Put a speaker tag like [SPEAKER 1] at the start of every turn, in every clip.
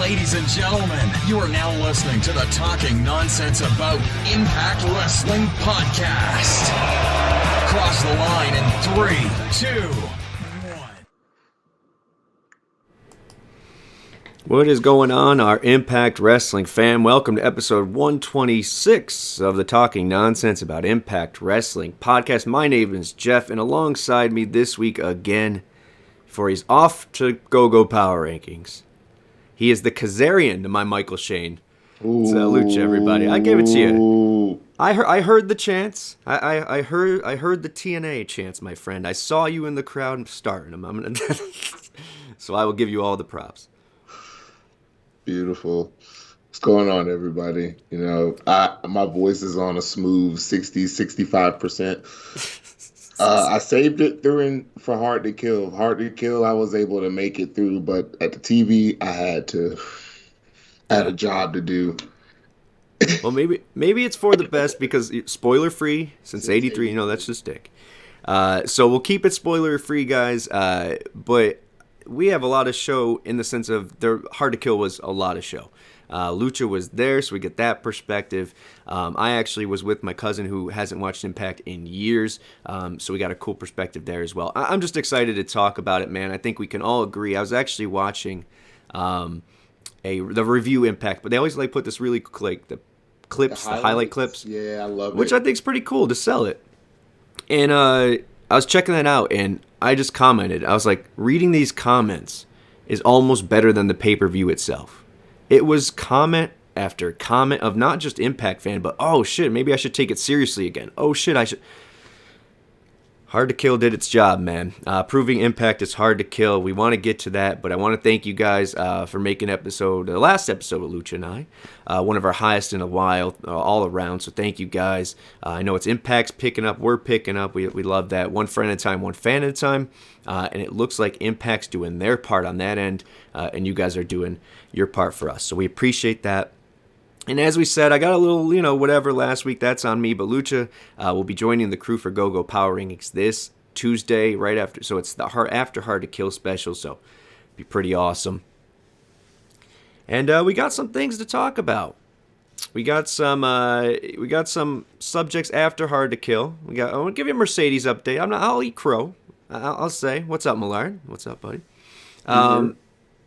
[SPEAKER 1] Ladies and gentlemen, you are now listening to the Talking Nonsense About Impact Wrestling podcast. Cross the line in 3, 2, 1.
[SPEAKER 2] What is going on, our Impact Wrestling fam? Welcome to episode 126 of the Talking Nonsense About Impact Wrestling podcast. My name is Geoff, and alongside me this week again, before he's off to GoGoPowerRankings, he is the Kazarian to my Michael Shane. It's Lucha, everybody. I gave it to you. I heard the chants. I heard the TNA chants, my friend. I saw you in the crowd starting them. So I will give you all the props.
[SPEAKER 3] Beautiful. What's going on, everybody? You know, my voice is on a smooth 65%. I saved it for Hard to Kill. Hard to Kill, I was able to make it through, but at the TV, I had a job to do.
[SPEAKER 2] Well, maybe it's for the best because spoiler free since '83. You know, that's the stick. So we'll keep it spoiler free, guys. But we have a lot of show in the sense of Hard to Kill was a lot of show. Lucha was there, so we get that perspective. I actually was with my cousin who hasn't watched Impact in years, so we got a cool perspective there as well. I'm just excited to talk about it, man. I think we can all agree. I was actually watching the review Impact, but they always put this really the highlight clips.
[SPEAKER 3] Yeah, I love it.
[SPEAKER 2] Which I think is pretty cool to sell it. And I was checking that out, and I just commented. I was like, reading these comments is almost better than the pay-per-view itself. It was comment after comment of not just Impact fan, but oh shit, maybe I should take it seriously again. Oh shit, I should. Hard to Kill did its job, man. Proving Impact is hard to kill. We want to get to that, but I want to thank you guys for making the last episode of Lucha and I, one of our highest in a while, all around. So thank you guys. I know it's Impact's picking up. We're picking up. We love that. One friend at a time, one fan at a time. And it looks like Impact's doing their part on that end, and you guys are doing your part for us. So we appreciate that. And as we said, I got a little, whatever last week. That's on me. But Lucha will be joining the crew for GoGoPowerRankings this Tuesday, right after. So it's the after Hard to Kill special. So it'll be pretty awesome. And we got some things to talk about. We got some subjects after Hard to Kill. I want to give you a Mercedes update. I'll eat crow. I'll say, what's up, Millard? What's up, buddy?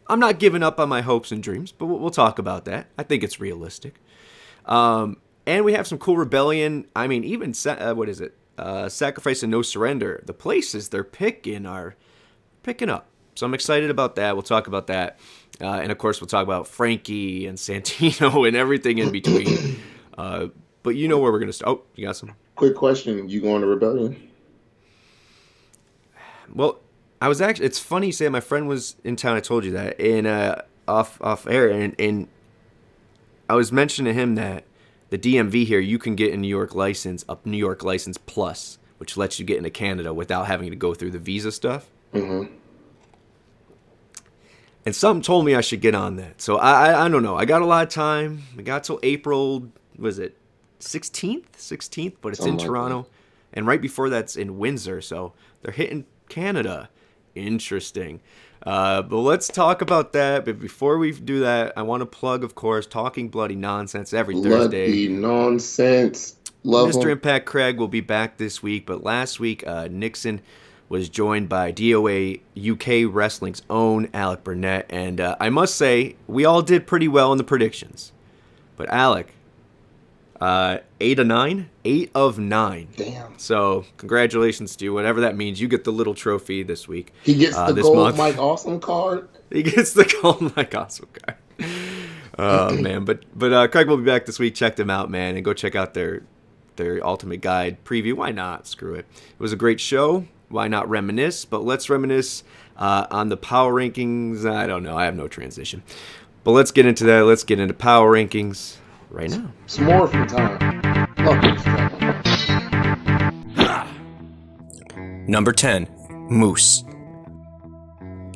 [SPEAKER 2] I'm not giving up on my hopes and dreams, but we'll talk about that. I think it's realistic. And we have some cool Rebellion. I mean, even, Sacrifice and No Surrender. The places they're picking are picking up. So I'm excited about that. We'll talk about that. And, of course, we'll talk about Frankie and Santino and everything in between. But you know where we're going to start. Oh, you got some?
[SPEAKER 3] Quick question. You going to Rebellion?
[SPEAKER 2] Well, I was actually. It's funny you say my friend was in town. I told you that in off air, and I was mentioning to him that the DMV here you can get a New York license plus, which lets you get into Canada without having to go through the visa stuff.
[SPEAKER 3] Mm-hmm.
[SPEAKER 2] And something told me I should get on that. So I don't know. I got a lot of time. I got till April. Was it 16th? But it's in Toronto, and right before that's in Windsor. So they're hitting Canada. Interesting. But let's talk about that. But before we do that, I want to plug, of course, Talking Bloody Nonsense every Thursday.
[SPEAKER 3] Bloody Nonsense. Love
[SPEAKER 2] Mr.
[SPEAKER 3] him.
[SPEAKER 2] Impact Craig will be back this week. But last week, Nixon was joined by DOA UK Wrestling's own Alec Burnett. And I must say, we all did pretty well in the predictions. But Alec, 8 of 9? 8 of 9.
[SPEAKER 3] Damn.
[SPEAKER 2] So, congratulations to you. Whatever that means, you get the little trophy this week.
[SPEAKER 3] He gets the gold Mike Awesome card?
[SPEAKER 2] He gets the gold Mike Awesome card. Oh, man. But Craig will be back this week. Check them out, man. And go check out their Ultimate Guide preview. Why not? Screw it. It was a great show. Why not reminisce? But let's reminisce on the Power Rankings. I don't know. I have no transition. But let's get into that. Let's get into Power Rankings right now.
[SPEAKER 3] Some more from time.
[SPEAKER 4] Number 10, Moose.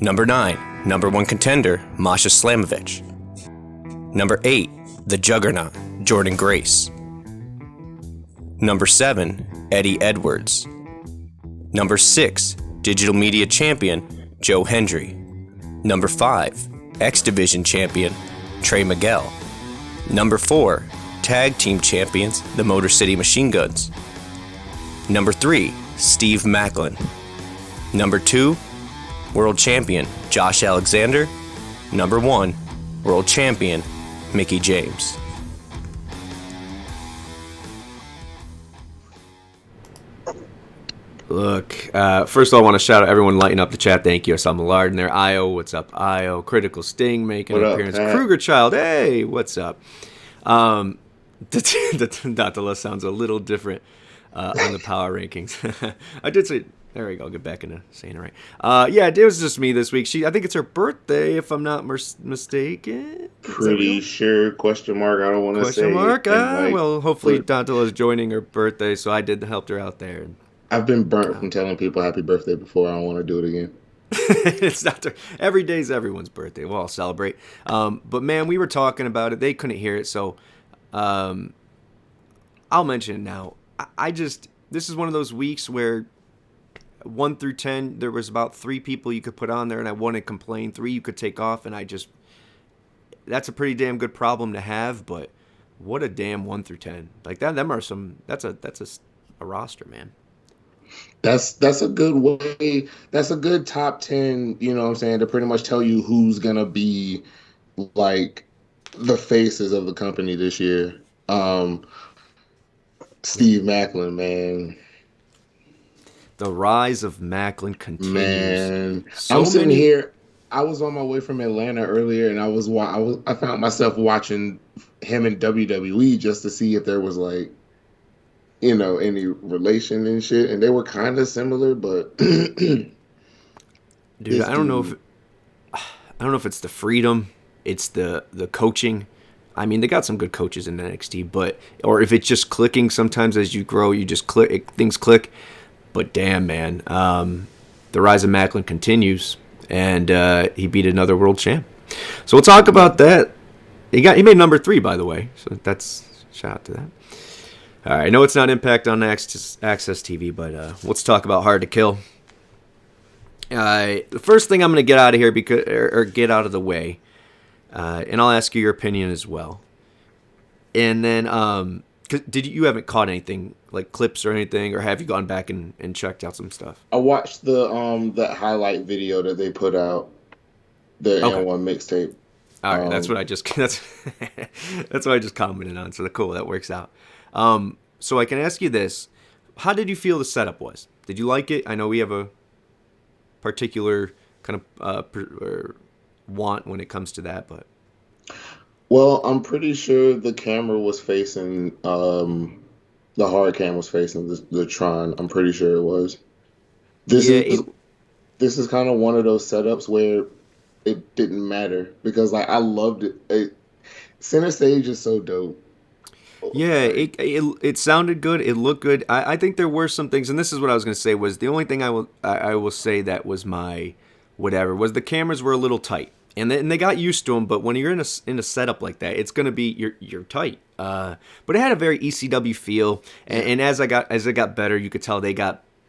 [SPEAKER 4] Number 9, number 1 contender, Masha Slamovich. Number 8, the Juggernaut, Jordan Grace. Number 7, Eddie Edwards. Number 6, Digital Media Champion, Joe Hendry. Number 5, X Division Champion, Trey Miguel. Number 4, Tag Team Champions, the Motor City Machine Guns. Number 3, Steve Macklin. Number 2, World Champion, Josh Alexander. Number 1, World Champion, Mickie James.
[SPEAKER 2] Look, first of all, I want to shout out everyone lighting up the chat. Thank you. I saw Millard in there. Io, what's up? Io, Critical Sting making an appearance. Kruger Child, hey, what's up? The list sounds a little different on the power rankings. I did say, there we go. I'll get back into saying it right. Yeah, it was just me this week. I think it's her birthday, if I'm not mistaken.
[SPEAKER 3] Pretty sure, question mark. I don't want to say.
[SPEAKER 2] Question mark? Well, hopefully Dantala's joining her birthday, so I did help her out there.
[SPEAKER 3] I've been burnt from telling people happy birthday before. I don't want to do it again.
[SPEAKER 2] It's not every day's everyone's birthday. We'll all celebrate. But man, we were talking about it. They couldn't hear it, so I'll mention it now. This is one of those weeks where 1 through 10, there was about 3 people you could put on there, and I wouldn't complain. 3 you could take off, and that's a pretty damn good problem to have. But what a damn 1 through 10 like that. That's a roster, man.
[SPEAKER 3] That's a good way. That's a good top 10, you know what I'm saying, to pretty much tell you who's going to be like the faces of the company this year. Steve Macklin, man.
[SPEAKER 2] The rise of Macklin continues.
[SPEAKER 3] Man, I'm sitting here. I was on my way from Atlanta earlier, and I found myself watching him in WWE just to see if there was like, you know, any relation and shit, and they were kind of similar, but
[SPEAKER 2] dude, I don't know if it's the freedom, it's the coaching. I mean, they got some good coaches in NXT, or if it's just clicking. Sometimes as you grow, you just things click. But damn, man, the rise of Macklin continues, and he beat another world champ. So we'll talk about that. He made number 3, by the way. So that's shout out to that. All right, I know it's not Impact on Access TV, but let's talk about Hard to Kill. The first thing I'm going to get out of here get out of the way, and I'll ask you your opinion as well. And then, you haven't caught anything like clips or anything, or have you gone back and checked out some stuff?
[SPEAKER 3] I watched that highlight video that they put out, the N1 mixtape.
[SPEAKER 2] All right, that's what I just commented on. So cool, that works out. So I can ask you this: how did you feel the setup was? Did you like it? I know we have a particular kind of want when it comes to that, but
[SPEAKER 3] well, I'm pretty sure the camera was facing the hard cam was facing the Tron. I'm pretty sure it was. This is kind of one of those setups where it didn't matter because like I loved it. Center stage is so dope.
[SPEAKER 2] Yeah, it sounded good. It looked good. I think there were some things, and this is what I was going to say, was the only thing I will say that was my whatever, was the cameras were a little tight. And they got used to them, but when you're in a setup like that, it's going to be, you're tight. But it had a very ECW feel, and as it got better, you could tell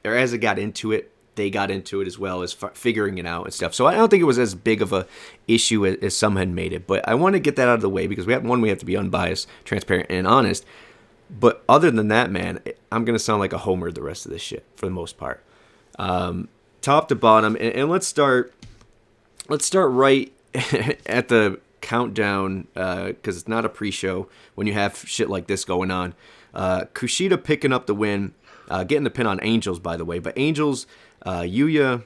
[SPEAKER 2] as it got into it, they got into it as well as figuring it out and stuff. So I don't think it was as big of a issue as some had made it. But I want to get that out of the way because we have to be unbiased, transparent, and honest. But other than that, man, I'm going to sound like a homer the rest of this shit for the most part. Top to bottom, and let's start right at the countdown because it's not a pre-show when you have shit like this going on. Kushida picking up the win, getting the pin on Angels, by the way. But Angels, Yuya,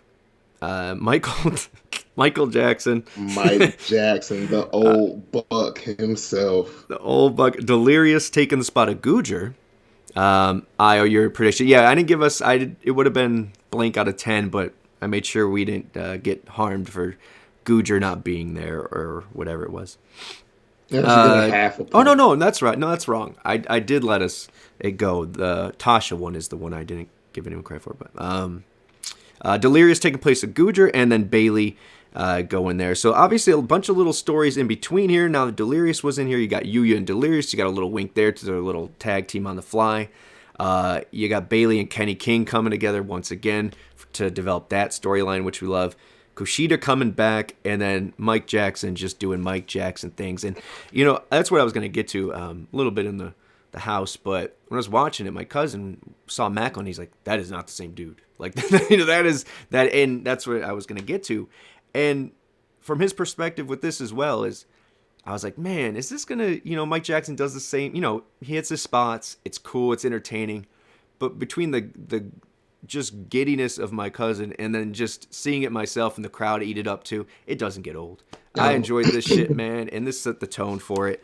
[SPEAKER 2] Michael Jackson.
[SPEAKER 3] Mike Jackson, the old buck himself.
[SPEAKER 2] The old buck. Delirious taking the spot of Gujar. Io, your prediction. Yeah, it would have been blank out of 10, but I made sure we didn't get harmed for Gujar not being there or whatever it was.
[SPEAKER 3] Yeah, half a point.
[SPEAKER 2] Oh, no, that's right. No, that's wrong. I did let it go. The Tasha one is the one I didn't give anyone credit for. But Delirious taking place at Gujar, and then Bailey going there. So obviously a bunch of little stories in between here. Now that Delirious was in here, you got Yuya and Delirious. You got a little wink there to their little tag team on the fly. You got Bailey and Kenny King coming together once again to develop that storyline, which we love. Kushida coming back, and then Mike Jackson just doing Mike Jackson things. And, that's what I was going to get to a little bit in the house. But when I was watching it, my cousin saw Macklin. He's like, that is not the same dude. Like, that is that. And that's what I was going to get to. And from his perspective with this as well is, I was like, man, is this going to, Mike Jackson does the same, he hits his spots. It's cool. It's entertaining. But between the just giddiness of my cousin and then just seeing it myself in the crowd eat it up too, it doesn't get old. I enjoyed this shit, man, and this set the tone for it.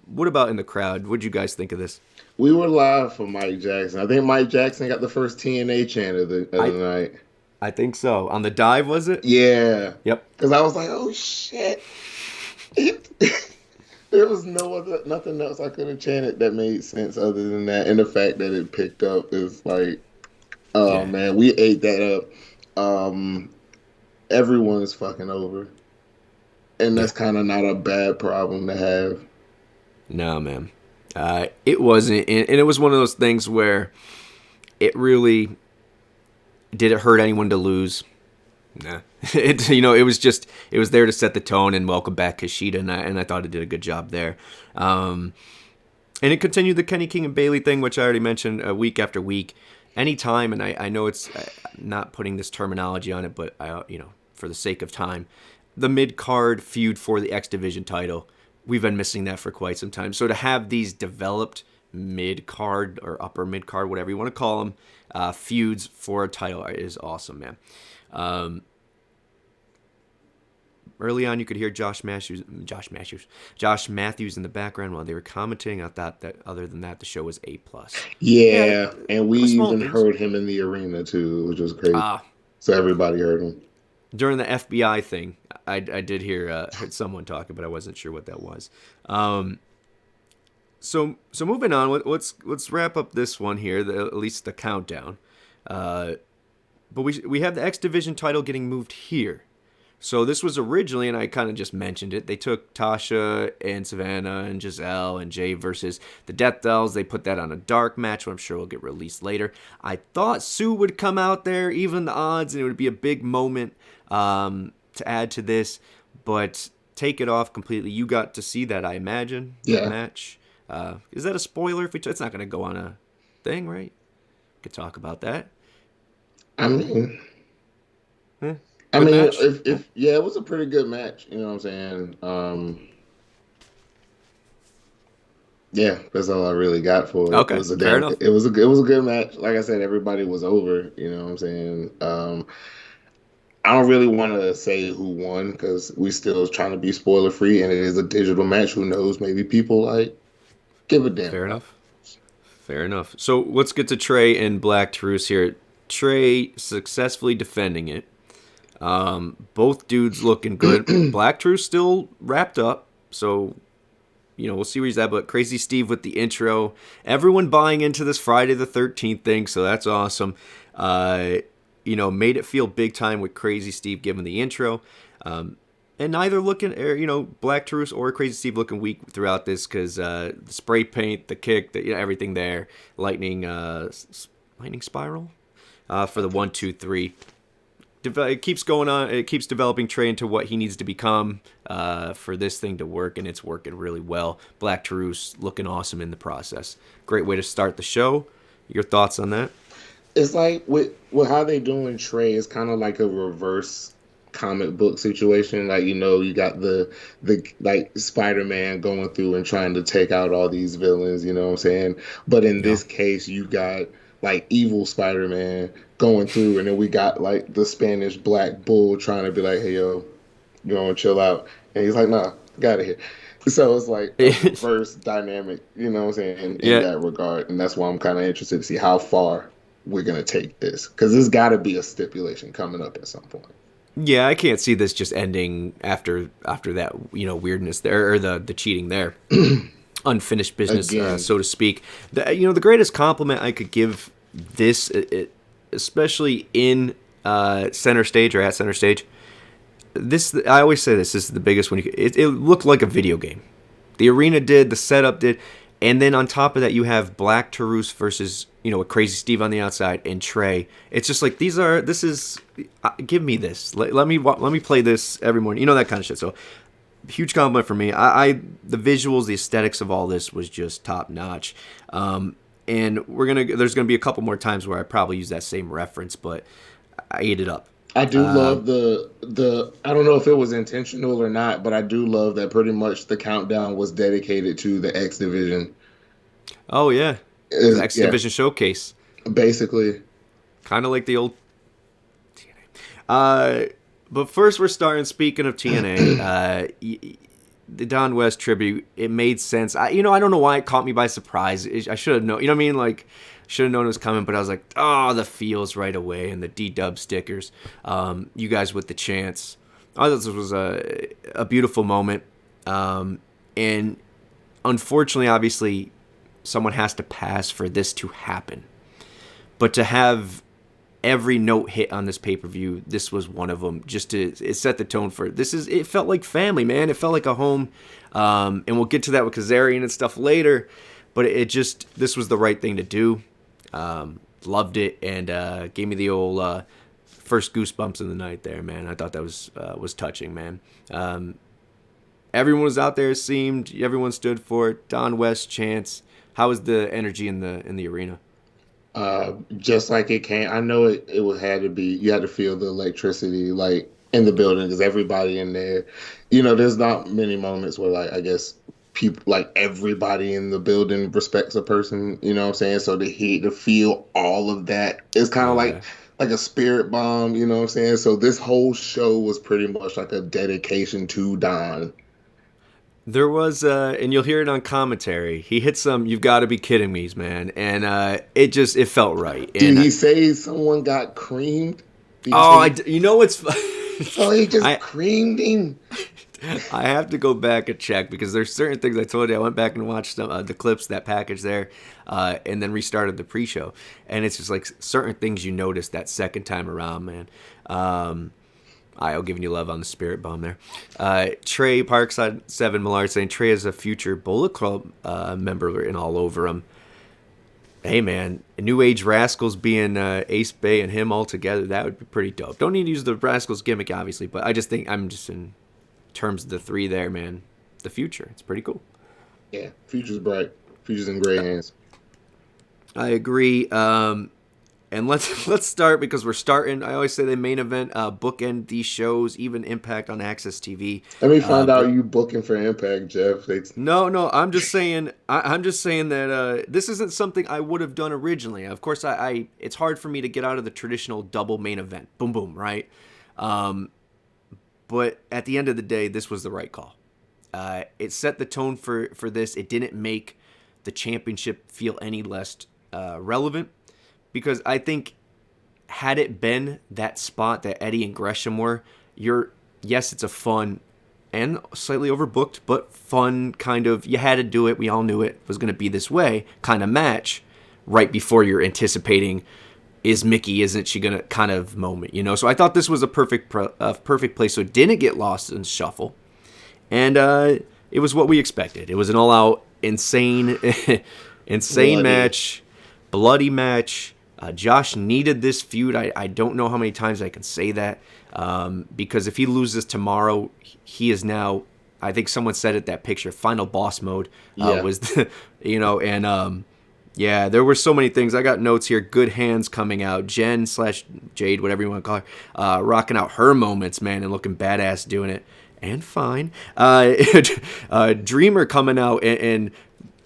[SPEAKER 2] What about in the crowd? What'd you guys think of this?
[SPEAKER 3] We were live for Mike Jackson. I think Mike Jackson got the first TNA chant of the night.
[SPEAKER 2] I think so. On the dive, was it?
[SPEAKER 3] Yeah.
[SPEAKER 2] Yep.
[SPEAKER 3] Because I was like, oh shit. There was nothing else I could have chanted that made sense other than that, and the fact that it picked up is like, oh man, we ate that up. Everyone's fucking over, and that's kind of not a bad problem to have.
[SPEAKER 2] No, man, it wasn't, and it was one of those things where it really did it hurt anyone to lose. Nah. It was there to set the tone and welcome back Kushida, and I thought it did a good job there. And it continued the Kenny King and Bailey thing, which I already mentioned week after week. Anytime, and I know it's not putting this terminology on it, but for the sake of time, the mid-card feud for the X Division title, we've been missing that for quite some time. So to have these developed mid-card or upper mid-card, whatever you want to call them, feuds for a title is awesome, man. Early on, you could hear Josh Matthews in the background while they were commenting. I thought that other than that, the show was A+.
[SPEAKER 3] Yeah, and we even heard him in the arena too, which was great. So everybody heard him.
[SPEAKER 2] During the FBI thing, I did hear heard someone talking, but I wasn't sure what that was. So moving on, let's wrap up this one here, at least the countdown. But we have the X Division title getting moved here. So this was originally, and I kind of just mentioned it, they took Tasha and Savannah and Giselle and Jay versus the Death Dolls. They put that on a dark match, which I'm sure will get released later. I thought Sue would come out there, even the odds, and it would be a big moment to add to this. But take it off completely. You got to see that, I imagine, the match. Is that a spoiler? It's not going to go on a thing, right? We could talk about that.
[SPEAKER 3] I mean... it was a pretty good match. You know what I'm saying? Yeah, that's all I really got for it.
[SPEAKER 2] Okay, fair enough.
[SPEAKER 3] It was a good match. Like I said, everybody was over. You know what I'm saying? I don't really want to say who won because we still trying to be spoiler free, and it is a digital match. Who knows? Maybe people give a damn.
[SPEAKER 2] Fair enough. So let's get to Trey and Black Truce here. Trey successfully defending it. Both dudes looking good. Black Truce still wrapped up, so we'll see where he's at. But Crazy Steve with the intro, everyone buying into this Friday the 13th thing, so that's awesome. Made it feel big time with Crazy Steve giving the intro, and neither looking, Black Truce or Crazy Steve looking weak throughout this because the spray paint, the kick, everything there, lightning spiral for the 1, 2, 3. It keeps going on. It keeps developing Trey into what he needs to become for this thing to work, and it's working really well. Black Truce looking awesome in the process. Great way to start the show. Your thoughts on that?
[SPEAKER 3] It's like with how they doing Trey, it's kind of like a reverse comic book situation. Like, you got the like Spider-Man going through and trying to take out all these villains, you know what I'm saying? But in this case, you got like evil Spider-Man going through, and then we got like the Spanish Black Bull trying to be like, hey yo, you want to chill out? And he's like, nah, get out of here. So it's like a reverse dynamic, you know what I'm saying, in that regard. And that's why I'm kind of interested to see how far we're going to take this, because there's got to be a stipulation coming up at some point.
[SPEAKER 2] Yeah, I can't see this just ending after that, weirdness there, or the cheating there. Unfinished business, so to speak. The greatest compliment I could give this, especially in center stage or at center stage, this, I always say this is the biggest one. It looked like a video game. The arena did, the setup did, And then on top of that, you have Black Taurus versus, a Crazy Steve on the outside and Trey. It's just like, give me this. Let me play this every morning. That kind of shit. So huge compliment for me. The visuals, the aesthetics of all this was just top notch. And there's gonna be a couple more times where I probably use that same reference, but I ate it up.
[SPEAKER 3] I do love the I don't know if it was intentional or not, but I do love that pretty much the countdown was dedicated to the X Division.
[SPEAKER 2] Oh yeah, the X Division showcase.
[SPEAKER 3] Basically,
[SPEAKER 2] kind of like the old TNA. But first we're starting. Speaking of TNA, the Don West tribute. It made sense. I don't know why it caught me by surprise. I should have known. You know what I mean? Like, should have known it was coming. But I was like, oh, the feels right away and the D-Dub stickers. You guys with the chance. I thought this was a beautiful moment. And unfortunately, obviously, someone has to pass for this to happen. But to have every note hit on this pay-per-view, this was one of them. It set the tone for it. It felt like family, man. It felt like a home. And we'll get to that with Kazarian and stuff later. But this was the right thing to do. Loved it, and gave me the old first goosebumps of the night there, man. I thought that was touching, man. Everyone was out there, it seemed. Everyone stood for it. Don West chants. How was the energy in the arena?
[SPEAKER 3] Just like it came. I know it had to be. You had to feel the electricity, like, in the building, because everybody in there. There's not many moments where, like, I guess people, like, everybody in the building respects a person. You know what I'm saying? So to feel all of that, it's kind of like a spirit bomb. You know what I'm saying? So this whole show was pretty much like a dedication to Don.
[SPEAKER 2] There was, and you'll hear it on commentary, he hit some "you've got to be kidding me" man, and it felt right.
[SPEAKER 3] Did he say someone got creamed?
[SPEAKER 2] You know what's
[SPEAKER 3] Oh, he just creamed him.
[SPEAKER 2] I have to go back and check, because there's certain things I told you. I went back and watched the clips, that package there, and then restarted the pre-show, and it's just like certain things you notice that second time around, man. I'll giving you love on the spirit bomb there. Trey Parkside 7 Millard saying Trey is a future Bullet Club member and all over him. Hey man, New Age Rascals being Ace Bay and him all together, that would be pretty dope. Don't need to use the Rascals gimmick, obviously, but I just think I'm just in terms of the three there, man. The future, it's pretty cool.
[SPEAKER 3] Yeah, future's bright. Future's in great hands.
[SPEAKER 2] I agree. And let's start, because we're starting. I always say the main event, bookend these shows, even Impact on Access TV.
[SPEAKER 3] Let me find out you booking for Impact, Jeff.
[SPEAKER 2] No. I'm just saying. I'm just saying that this isn't something I would have done originally. Of course, it's hard for me to get out of the traditional double main event. Boom, boom, right? But at the end of the day, this was the right call. It set the tone for this. It didn't make the championship feel any less relevant. Because I think, had it been that spot that Eddie and Gresham were, yes, it's a fun and slightly overbooked, but fun kind of, you had to do it, we all knew it was going to be this way, kind of match, right before you're anticipating, isn't she going to kind of moment, So I thought this was a perfect place, so it didn't get lost in shuffle. And it was what we expected. It was an all-out, insane match, bloody match. Josh needed this feud. I don't know how many times I can say that, because if he loses tomorrow, he is now, I think someone said it, that picture, final boss mode was, there were so many things. I got notes here. Good hands coming out. Jen/Jade, whatever you want to call her, rocking out her moments, man, and looking badass doing it. And fine. Dreamer coming out and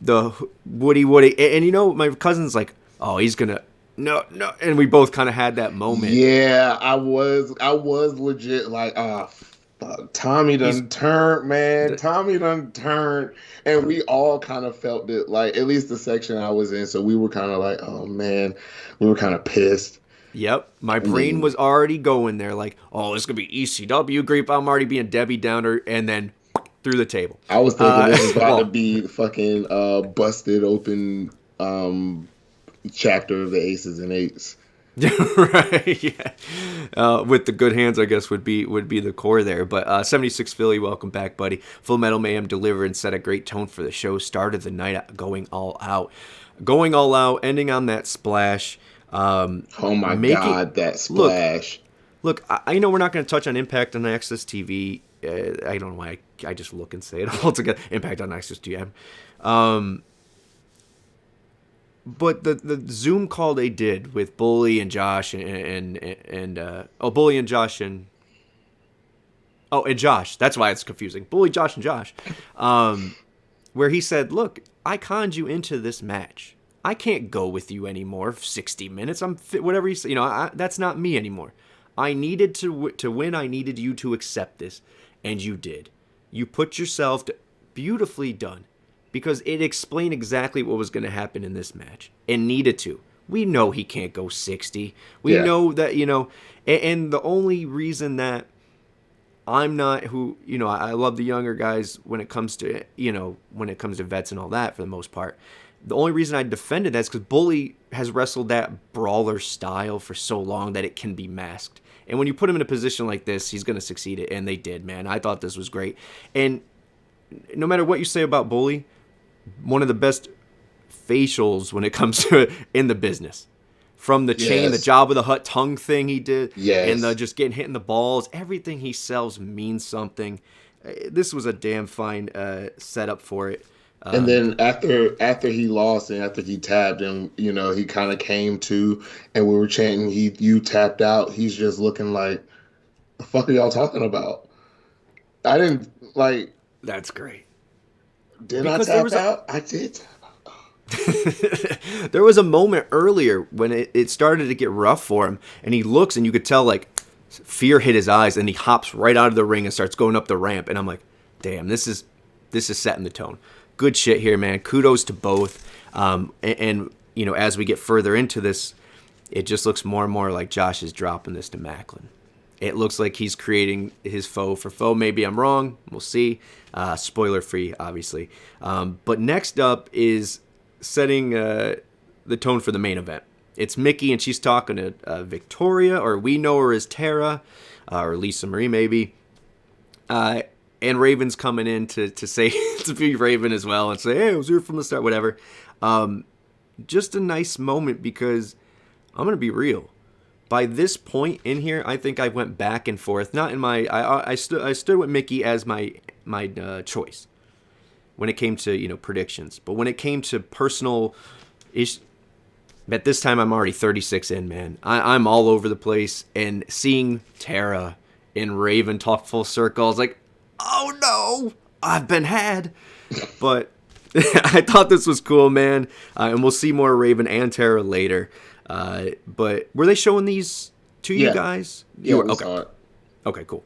[SPEAKER 2] the Woody. And my cousin's like, oh, he's going to, no, and we both kind of had that moment.
[SPEAKER 3] Yeah, I was legit like, Tommy done turned, man. Tommy done turned, and we all kind of felt it. Like, at least the section I was in, so we were kind of like, oh man, we were kind of pissed.
[SPEAKER 2] Yep, my brain was already going there, like, oh, this is gonna be ECW grief. I'm already being Debbie Downer, and then through the table.
[SPEAKER 3] I was thinking this is about to be fucking busted open chapter of the Aces and Eights.
[SPEAKER 2] Right, yeah. With the good hands, I guess would be the core there. But 76 Philly, welcome back, buddy. Full Metal Mayhem delivered and set a great tone for the show. Started the night going all out, ending on that splash.
[SPEAKER 3] Oh my God, that splash!
[SPEAKER 2] Look, I know we're not going to touch on Impact on Access TV. I don't know why I just look and say it all together. Impact on Access TM. But the Zoom call they did with Bully and Josh and Bully and Josh and Josh. That's why it's confusing. Bully, Josh, and Josh. Where he said, "Look, I conned you into this match. I can't go with you anymore. 60 minutes. I'm fit. Whatever you say. That's not me anymore. I needed to win. I needed you to accept this, and you did. You put yourself beautifully done." Because it explained exactly what was going to happen in this match. And needed to. We know he can't go 60. We know that, and the only reason that I'm not I love the younger guys when it comes to, vets and all that for the most part. The only reason I defended that is because Bully has wrestled that brawler style for so long that it can be masked. And when you put him in a position like this, he's going to succeed it. And they did, man. I thought this was great. And no matter what you say about Bully, one of the best facials when it comes to in the business. From the chain, the Jabba the Hutt tongue thing he did, and the just getting hit in the balls, everything he sells means something. This was a damn fine setup for it.
[SPEAKER 3] And then after he lost and after he tapped and he kind of came to, and we were chanting, you tapped out. He's just looking like, the fuck are y'all talking about? I didn't like.
[SPEAKER 2] That's great.
[SPEAKER 3] Did I tap out? I did tap out.
[SPEAKER 2] There was a moment earlier when it started to get rough for him, and he looks, and you could tell, like, fear hit his eyes, and he hops right out of the ring and starts going up the ramp, and I'm like, damn, this is setting the tone. Good shit here, man. Kudos to both. And as we get further into this, it just looks more and more like Josh is dropping this to Macklin. It looks like he's creating his foe for foe. Maybe I'm wrong. We'll see. Spoiler free, obviously. But next up is setting the tone for the main event. It's Mickey, and she's talking to Victoria, or we know her as Tara, or Lisa Marie, maybe. And Raven's coming in to say, to be Raven as well, and say, hey, I was here from the start, whatever. Just a nice moment, because I'm going to be real. By this point in here, I think I went back and forth. Not in my, I stood with Mickey as my choice when it came to predictions. But when it came to personal issues, at this time I'm already 36 in, man. I'm all over the place, and seeing Tara and Raven talk full circle, I was like, oh no, I've been had. But I thought this was cool, man. And we'll see more Raven and Tara later. But were they showing these to you guys?
[SPEAKER 3] Yeah,
[SPEAKER 2] we saw it. Okay, cool.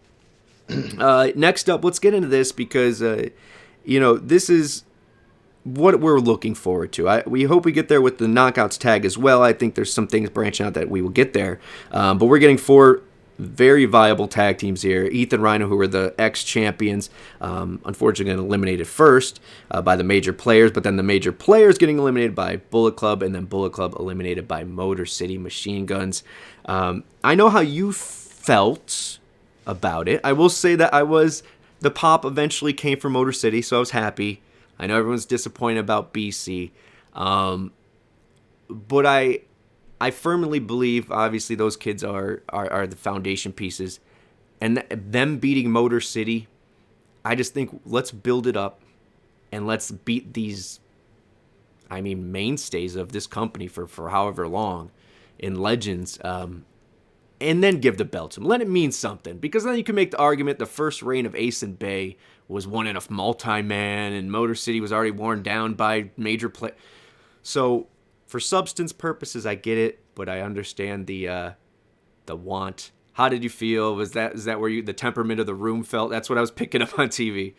[SPEAKER 2] Next up, let's get into this because, this is what we're looking forward to. We hope we get there with the Knockouts tag as well. I think there's some things branching out that we will get there. But we're getting 4 very viable tag teams here. Ethan Rhino, who were the ex-champions, unfortunately getting eliminated first by the major players, but then the major players getting eliminated by Bullet Club, and then Bullet Club eliminated by Motor City Machine Guns. I know how you felt about it. I will say that the pop eventually came from Motor City, so I was happy. I know everyone's disappointed about BC. But I firmly believe, obviously, those kids are the foundation pieces. And them beating Motor City, I just think let's build it up and let's beat these, mainstays of this company for however long in Legends. And then give the belt to them. Let it mean something. Because then you can make the argument the first reign of Ace and Bay was one in a multi-man, and Motor City was already worn down by major play. So for substance purposes, I get it, but I understand the want. How did you feel? Is that where the temperament of the room felt? That's what I was picking up on TV.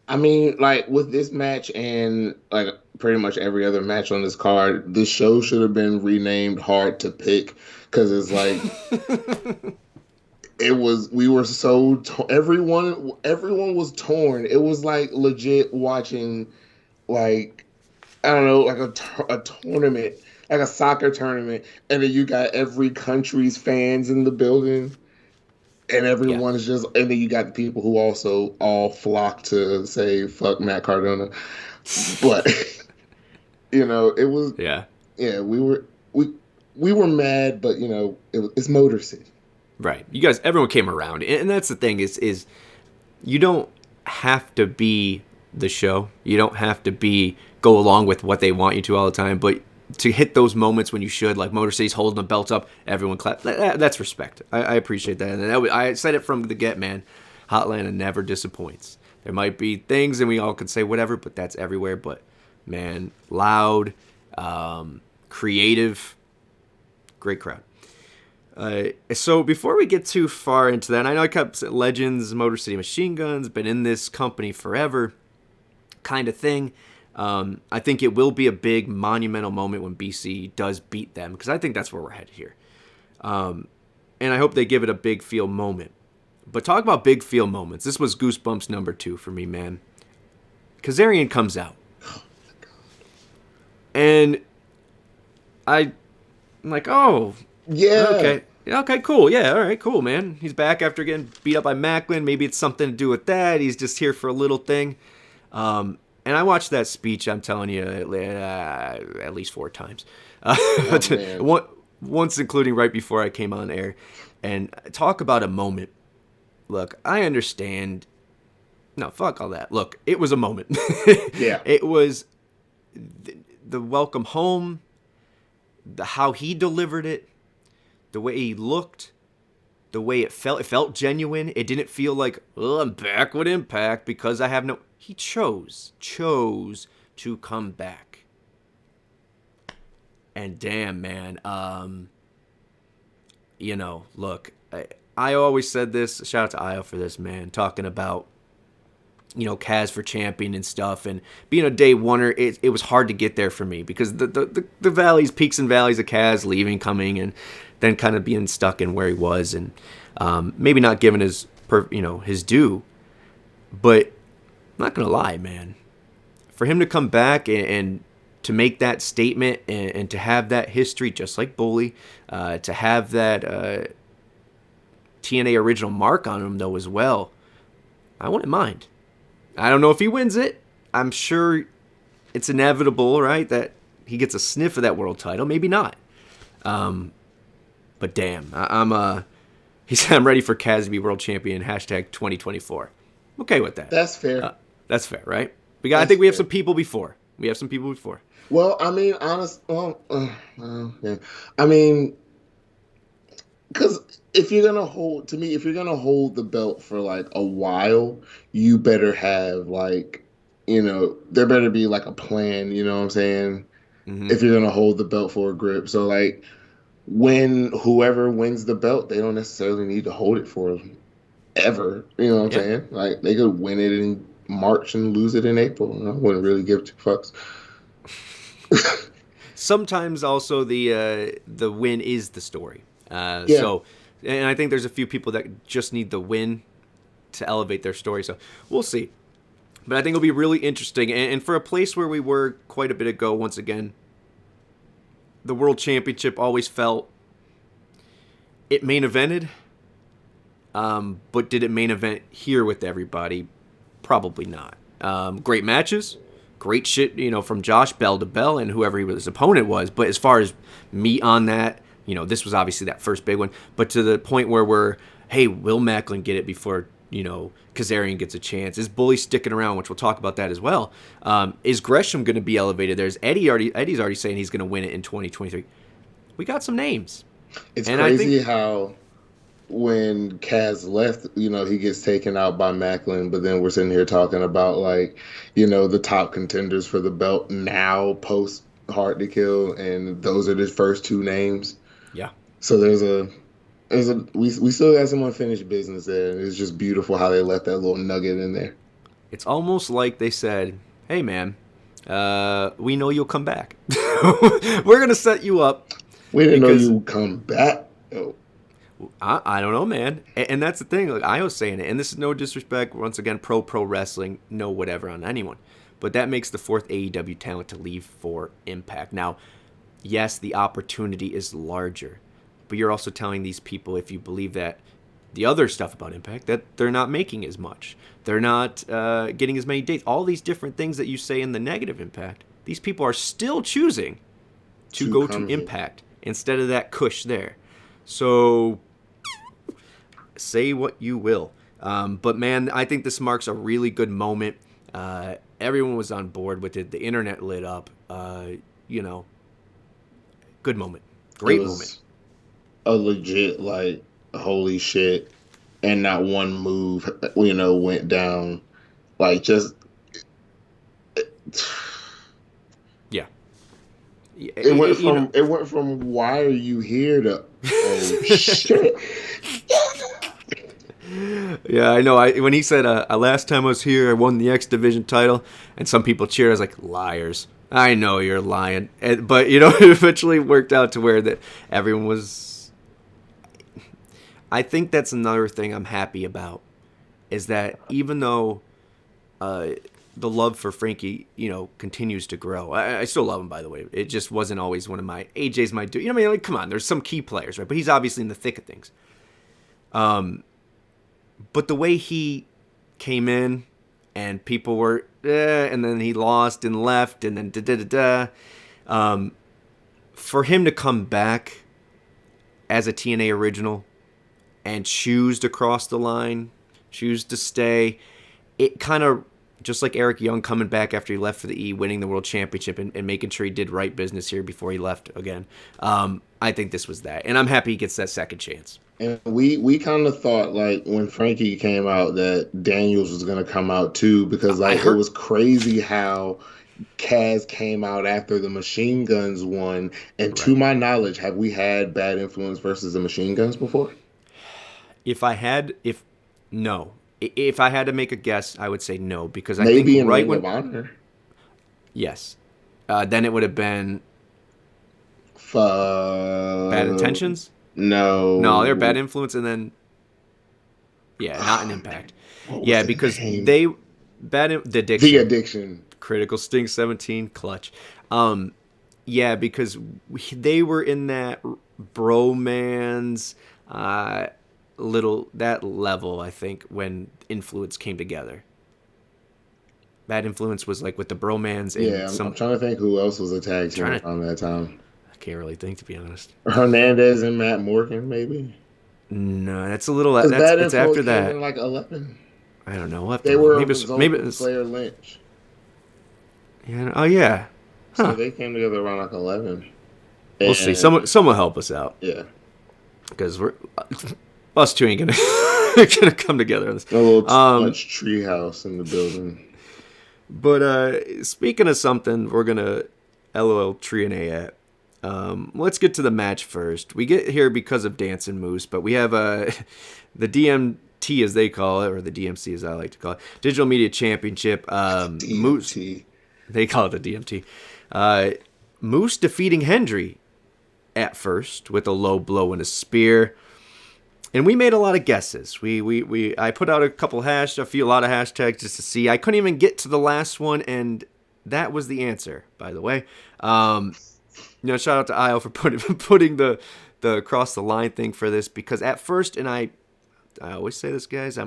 [SPEAKER 3] With this match and pretty much every other match on this card, this show should have been renamed Hard to Pick, because it's we were so everyone was torn. It was legit watching a tournament like a soccer tournament, and then you got every country's fans in the building, and
[SPEAKER 2] Yeah.
[SPEAKER 3] everyone's just, and then you got the people who also all flock to say fuck Matt Cardona, but it was,
[SPEAKER 2] Yeah.
[SPEAKER 3] yeah, we were mad, but it's Motor City.
[SPEAKER 2] Right. You guys, everyone came around. And that's the thing is you don't have to be the show. You don't have to go along with what they want you to all the time. But to hit those moments when you should, like Motor City's holding the belt up, everyone clap. That's respect. I appreciate that. And I said it from the get, man. Hotlanta never disappoints. There might be things, and we all can say whatever, but that's everywhere. But, man, loud, creative, great crowd. So before we get too far into that, I know I kept Legends, Motor City Machine Guns, been in this company forever kind of thing. I think it will be a big monumental moment when BC does beat them, because I think that's where we're headed here. And I hope they give it a big feel moment. But talk about big feel moments. This was Goosebumps number 2 for me, man. Kazarian comes out. And I'm like, oh,
[SPEAKER 3] Yeah.
[SPEAKER 2] Okay, cool. Yeah, all right, cool, man. He's back after getting beat up by Macklin. Maybe it's something to do with that. He's just here for a little thing. And I watched that speech, I'm telling you, at least 4 times. Once including right before I came on air. And talk about a moment. Look, I understand. No, fuck all that. Look, it was a moment.
[SPEAKER 3] Yeah.
[SPEAKER 2] It was the welcome home, how he delivered it, the way he looked, the way it felt. It felt genuine. It didn't feel like, oh, I'm back with Impact because I have no... He chose to come back. And damn, man, look, I always said this, shout out to Io for this, man, talking about, Kaz for champion and stuff, and being a day oneer, it was hard to get there for me, because the valleys, peaks and valleys of Kaz leaving, coming, and then kind of being stuck in where he was, and maybe not giving his due, but I'm not going to lie, man, for him to come back and to make that statement and to have that history, just like Bully, to have that TNA original mark on him, though, as well, I wouldn't mind. I don't know if he wins it. I'm sure it's inevitable, right, that he gets a sniff of that world title. Maybe not. But damn, he said I'm ready for Kaz to be world champion, #2024. Okay with that.
[SPEAKER 3] That's fair.
[SPEAKER 2] That's fair, right? I think we have some people before.
[SPEAKER 3] Well, I mean, yeah. I mean, because if you're gonna hold the belt for like a while, you better have there better be like a plan. You know what I'm saying? Mm-hmm. If you're gonna hold the belt for a grip, so like when whoever wins the belt, they don't necessarily need to hold it for ever. You know what I'm saying? Like they could win it in March and lose it in April. I wouldn't really give 2 fucks.
[SPEAKER 2] Sometimes also the win is the story. So, and I think there's a few people that just need the win to elevate their story. So we'll see. But I think it'll be really interesting. And for a place where we were quite a bit ago, once again, the World Championship always felt it main evented. But did it main event here with everybody? Probably not. Great matches. Great shit, from Josh bell to bell and whoever his opponent was. But as far as meat on that, this was obviously that first big one. But to the point where hey, will Macklin get it before, Kazarian gets a chance? Is Bully sticking around, which we'll talk about that as well? Is Gresham going to be elevated? There's Eddie's already saying he's going to win it in 2023. We got some names.
[SPEAKER 3] It's crazy how when Kaz left, he gets taken out by Macklin, but then we're sitting here talking about the top contenders for the belt now post Hard to Kill, and those are the first 2 names.
[SPEAKER 2] Yeah.
[SPEAKER 3] So we still got some unfinished business there, and it's just beautiful how they left that little nugget in there. It's
[SPEAKER 2] almost like they said, "Hey, man, we know you'll come back. We're gonna set you up.
[SPEAKER 3] We didn't know you would come back." Oh.
[SPEAKER 2] I don't know, man. And that's the thing. Like I was saying it, and this is no disrespect. Once again, pro wrestling, no whatever on anyone. But that makes the 4th AEW talent to leave for Impact. Now, yes, the opportunity is larger, but you're also telling these people, if you believe that the other stuff about Impact, that they're not making as much. They're not getting as many dates. All these different things that you say in the negative Impact, these people are still choosing to go to Impact instead of that cush there. So say what you will. But, man, I think this marks a really good moment. Everyone was on board with it. The internet lit up. Good moment. Great moment.
[SPEAKER 3] A legit, like, holy shit. And not one move, went down. Like, just...
[SPEAKER 2] Yeah.
[SPEAKER 3] It went from why are you here to oh shit.
[SPEAKER 2] Yeah, I know. When he said last time I was here, I won the X Division title, and some people cheered. I was like, liars. I know you're lying, but it eventually worked out to where that everyone was. I think that's another thing I'm happy about, is that even though the love for Frankie, continues to grow. I still love him, by the way. It just wasn't always one of my AJ's my dude. Come on, there's some key players, right? But he's obviously in the thick of things. But the way he came in and people were, and then he lost and left and then for him to come back as a TNA original and choose to cross the line, choose to stay, it kind of, just like Eric Young coming back after he left for the E, winning the World Championship and making sure he did right business here before he left again. I think this was that. And I'm happy he gets that second chance.
[SPEAKER 3] And we kind of thought, like, when Frankie came out, that Daniels was going to come out too, because it was crazy how Kaz came out after the Machine Guns won. And right. To my knowledge, have we had Bad Influence versus the Machine Guns before?
[SPEAKER 2] No. If I had to make a guess, I would say no, because I
[SPEAKER 3] maybe
[SPEAKER 2] think right
[SPEAKER 3] when Ring of Honor.
[SPEAKER 2] Yes, then it would have been Bad Intentions.
[SPEAKER 3] No,
[SPEAKER 2] they're Bad Influence, and then not an Impact. Yeah, because the Addiction, Critical Sting 17, Clutch. Because they were in that bromance. That level, I think, when Influence came together. Bad Influence was like with the bromance.
[SPEAKER 3] I'm trying to think who else was a tag team around that time.
[SPEAKER 2] I can't really think, to be honest.
[SPEAKER 3] Hernandez and Matt Morgan, maybe.
[SPEAKER 2] No, that's a little. It's after that.
[SPEAKER 3] In like 11.
[SPEAKER 2] I don't know.
[SPEAKER 3] They were maybe it was Slayer Lynch.
[SPEAKER 2] Yeah. Oh yeah.
[SPEAKER 3] Huh. So they came together around like 11.
[SPEAKER 2] We'll see. Someone help us out.
[SPEAKER 3] Yeah.
[SPEAKER 2] Because us two ain't gonna come together on this.
[SPEAKER 3] A little much treehouse in the building.
[SPEAKER 2] But speaking of something, we're gonna LOL TNA at. Let's get to the match first. We get here because of Dancing Moose, but we have the DMT, as they call it, or the DMC, as I like to call it, Digital Media Championship. Moose, they call it the DMT. Moose defeating Hendry at first with a low blow and a spear. And we made a lot of guesses. I put out a lot of hashtags just to see. I couldn't even get to the last one, and that was the answer, by the way. Shout out to Io for putting the cross the line thing for this, because at first, and I always say this, guys, I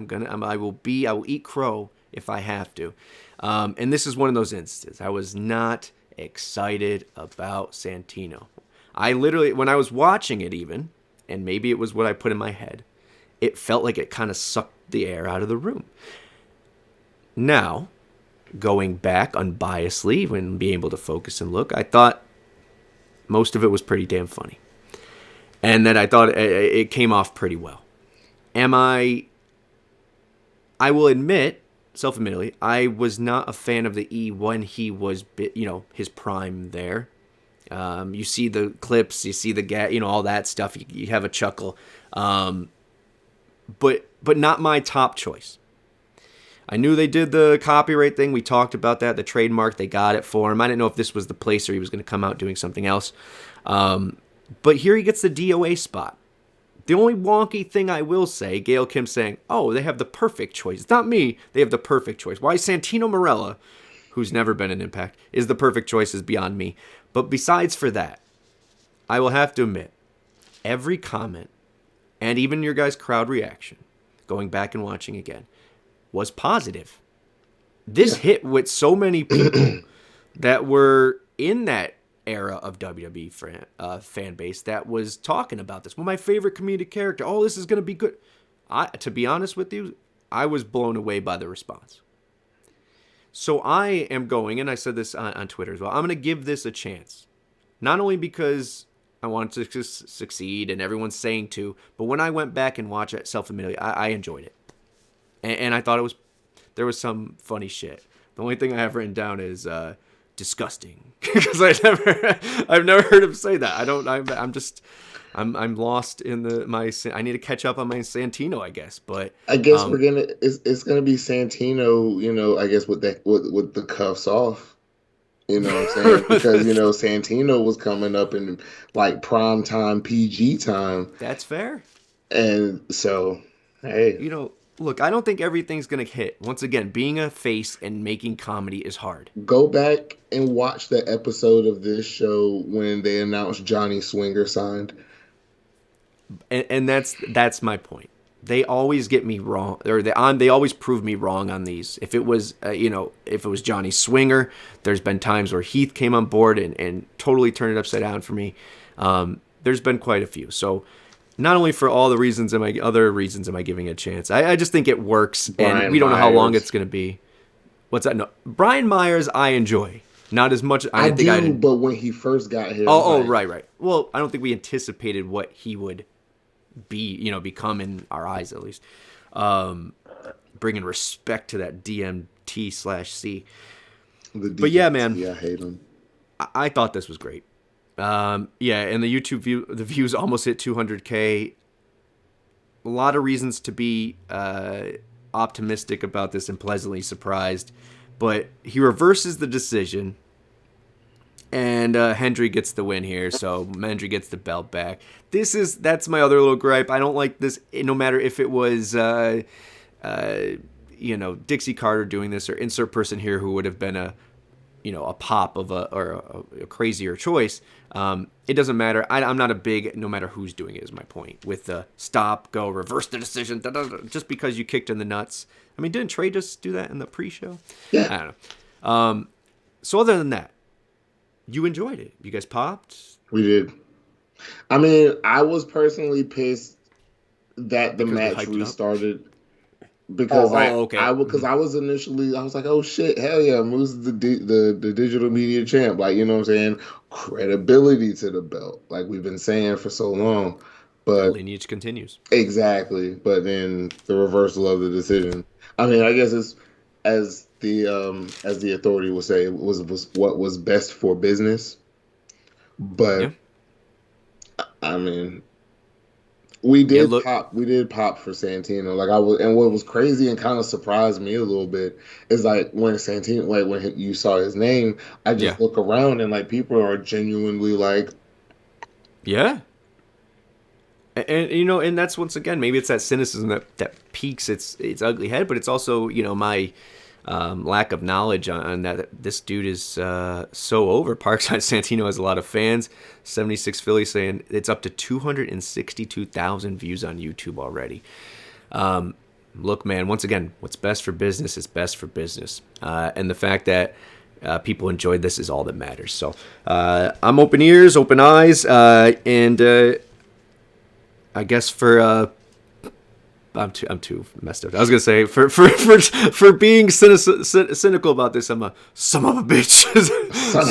[SPEAKER 2] will eat crow if I have to. And this is one of those instances. I was not excited about Santino. I literally, when I was watching it even, and maybe it was what I put in my head, it felt like it kind of sucked the air out of the room. Now, going back unbiasedly, when being able to focus and look, I thought most of it was pretty damn funny. And that I thought it came off pretty well. I will admit, self-admittedly, I was not a fan of the E when he was, his prime there. You see the clips, you see the all that stuff. You have a chuckle, but not my top choice. I knew they did the copyright thing. We talked about that. The trademark, they got it for him. I didn't know if this was the place or he was going to come out doing something else. But here he gets the DOA spot. The only wonky thing I will say, Gail Kim saying, "Oh, they have the perfect choice." It's not me. They have the perfect choice. Why Santino Marella, who's never been an Impact, is the perfect choice is beyond me. But besides for that, I will have to admit, every comment and even your guys' crowd reaction, going back and watching again, was positive. This hit with so many people that were in that era of WWE fan base that was talking about this. Well, my favorite comedic character. Oh, this is going to be good. To be honest with you, I was blown away by the response. So I am going, and I said this on Twitter as well, I'm going to give this a chance. Not only because I want it to succeed and everyone's saying to, but when I went back and watched it self-admittedly, I enjoyed it. And I thought there was some funny shit. The only thing I have written down is disgusting, because I've never heard him say that. I'm lost in I need to catch up on my Santino, I guess. But
[SPEAKER 3] I guess it's gonna be Santino, I guess with the cuffs off. You know what I'm saying? Because, Santino was coming up in like prime time, PG time.
[SPEAKER 2] That's fair.
[SPEAKER 3] And so, hey.
[SPEAKER 2] Look, I don't think everything's going to hit. Once again, being a face and making comedy is hard.
[SPEAKER 3] Go back and watch the episode of this show when they announced Johnny Swinger signed.
[SPEAKER 2] And that's my point. They always get me wrong, or they always prove me wrong on these. If it was, if it was Johnny Swinger, there's been times where Heath came on board and totally turned it upside down for me. There's been quite a few. So not only for all the reasons am I giving it a chance. I just think it works, and we don't know how long it's going to be. What's that? No, Brian Myers, I enjoy. Not as much.
[SPEAKER 3] But when he first got here.
[SPEAKER 2] Right. Well, I don't think we anticipated what he would become in our eyes, at least. Bringing respect to that DMT/C. But yeah, man.
[SPEAKER 3] Yeah, I hate him.
[SPEAKER 2] I thought this was great. And the YouTube the views almost hit 200K. A lot of reasons to be optimistic about this and pleasantly surprised. But he reverses the decision, and Hendry gets the win here, so Hendry gets the belt back. That's my other little gripe. I don't like this, no matter if it was, Dixie Carter doing this, or insert person here who would have been a pop of a crazier choice. It doesn't matter. I'm not a big, no matter who's doing it, is my point. With the stop, go, reverse the decision, just because you kicked in the nuts. I mean, didn't Trey just do that in the pre-show?
[SPEAKER 3] Yeah.
[SPEAKER 2] I don't know. So other than that, you enjoyed it. You guys popped?
[SPEAKER 3] We did. I mean, I was personally pissed that the match restarted. Because
[SPEAKER 2] okay.
[SPEAKER 3] I was like, oh shit, hell yeah, Moose the digital media champ. Like, you know what I'm saying? Credibility to the belt, like we've been saying for so long. But
[SPEAKER 2] lineage continues.
[SPEAKER 3] Exactly. But then the reversal of the decision. I mean, I guess it's as the authority would say, it was what was best for business. But I mean, we did pop for Santino. And what was crazy and kind of surprised me a little bit is like when Santino, like when you saw his name, I just look around and like people are genuinely like,
[SPEAKER 2] yeah. And and that's, once again, maybe it's that cynicism that peaks its ugly head, but it's also my lack of knowledge on that. This dude is so over. Parkside Santino has a lot of fans. 76 Philly saying it's up to 262,000 views on YouTube already. Look, man, once again, what's best for business is best for business, and the fact that people enjoyed this is all that matters. So I'm open ears, open eyes, and I guess for I'm too messed up. I was gonna say for being cynical about this, I'm a son of a bitch.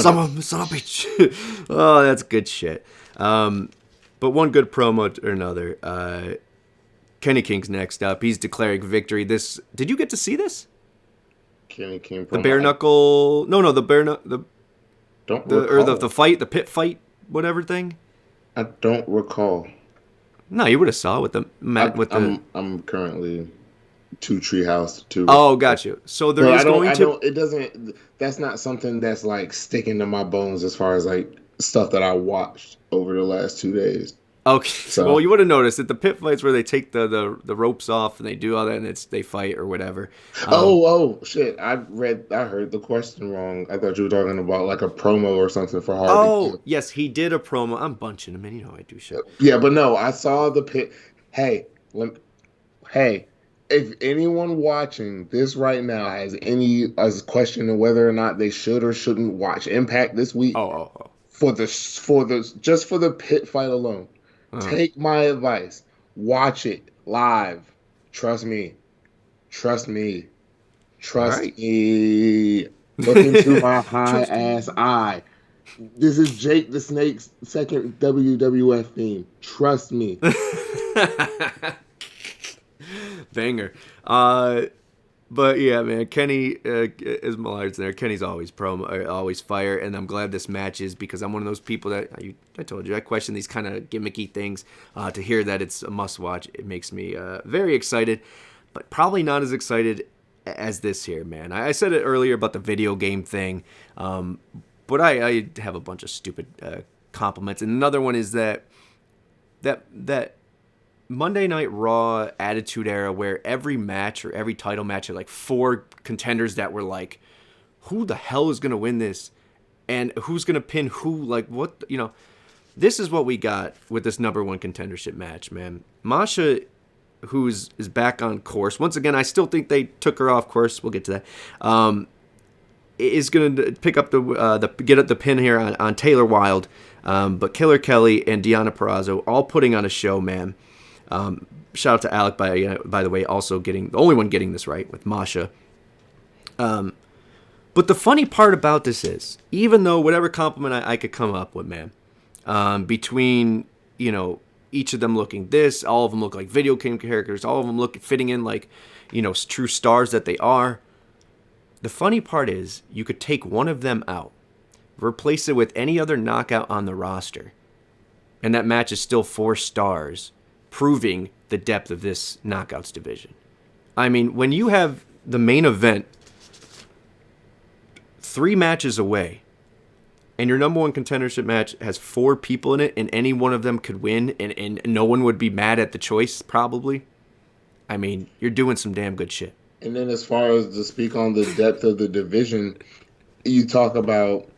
[SPEAKER 2] son of a bitch. Oh, that's good shit. But one good promo or another. Kenny King's next up. He's declaring victory. Did you get to see this?
[SPEAKER 3] Kenny King.
[SPEAKER 2] The bare knuckle. No, the bare knuckle. The fight, the pit fight, whatever thing.
[SPEAKER 3] I don't recall.
[SPEAKER 2] No, you would have saw with the
[SPEAKER 3] I'm currently to Treehouse too.
[SPEAKER 2] Oh, got you. So there is going to.
[SPEAKER 3] It doesn't. That's not something that's like sticking to my bones as far as like stuff that I watched over the last 2 days.
[SPEAKER 2] Okay,
[SPEAKER 3] So-
[SPEAKER 2] well, you would have noticed that the pit fights where they take the ropes off and they do all that and they fight or whatever.
[SPEAKER 3] Oh shit! I heard the question wrong. I thought you were talking about like a promo or something for Hardy.
[SPEAKER 2] Oh, yes, he did a promo. I'm bunching him, and you know I do shit.
[SPEAKER 3] Yeah, but no, I saw the pit. Hey, hey, if anyone watching this right now has questioning whether or not they should or shouldn't watch Impact this week
[SPEAKER 2] Oh.
[SPEAKER 3] for the pit fight alone, take my advice. Watch it live. Trust me. Trust me. Trust
[SPEAKER 2] Right.
[SPEAKER 3] me. Look into my high ass eye. This is Jake the Snake's second WWF theme. Trust me.
[SPEAKER 2] Banger. But yeah, man, Kenny is Millard's there. Kenny's always always fire, and I'm glad this match is because I'm one of those people that I told you I question these kind of gimmicky things. To hear that it's a must watch, it makes me very excited, but probably not as excited as this here, man. I said it earlier about the video game thing, but I have a bunch of stupid compliments, and another one is that Monday Night Raw Attitude Era where every match or every title match had like 4 contenders that were like, who the hell is going to win this? And who's going to pin who? Like, what? You know, this is what we got with this number 1 contendership match, man. Masha, who is back on course. Once again, I still think they took her off course. We'll get to that. Is going to pick up get up the pin here on Taylor Wilde. But Killer Kelly and Deonna Purrazzo all putting on a show, man. Shout out to Alec, by the way, also getting the only one getting this right with Masha. But the funny part about this is, even though whatever compliment I could come up with, man, between, you know, each of them looking this, all of them look like video game characters, all of them look fitting in like, you know, true stars that they are. The funny part is, you could take one of them out, replace it with any other knockout on the roster, and that match is still 4 stars, proving the depth of this knockouts division. I mean, when you have the main event 3 matches away, and your number 1 contendership match has 4 people in it, and any one of them could win, and no one would be mad at the choice, probably. I mean, you're doing some damn good shit.
[SPEAKER 3] And then as far as to speak on the depth of the division, you talk about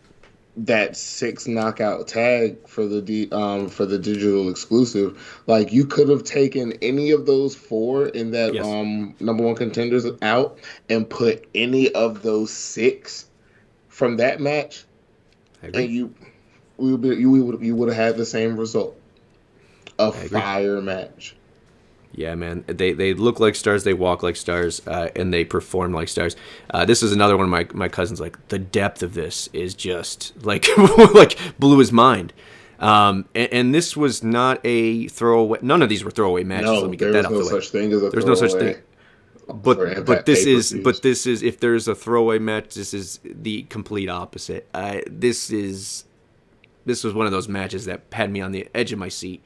[SPEAKER 3] that 6 knockout tag for the digital exclusive. Like, you could have taken any of those 4 in that number 1 contenders out and put any of those 6 from that match, and you would have had the same result. A fire match.
[SPEAKER 2] Yeah, man. They look like stars, they walk like stars, and they perform like stars. This is another one of my cousins. Like, the depth of this is just like like blew his mind. And this was not a throwaway. None of these were throwaway matches.
[SPEAKER 3] No,
[SPEAKER 2] let me get that out the way.
[SPEAKER 3] There's no such thing as a
[SPEAKER 2] There's no such thing. But this is if there's a throwaway match, this is the complete opposite. This was one of those matches that had me on the edge of my seat.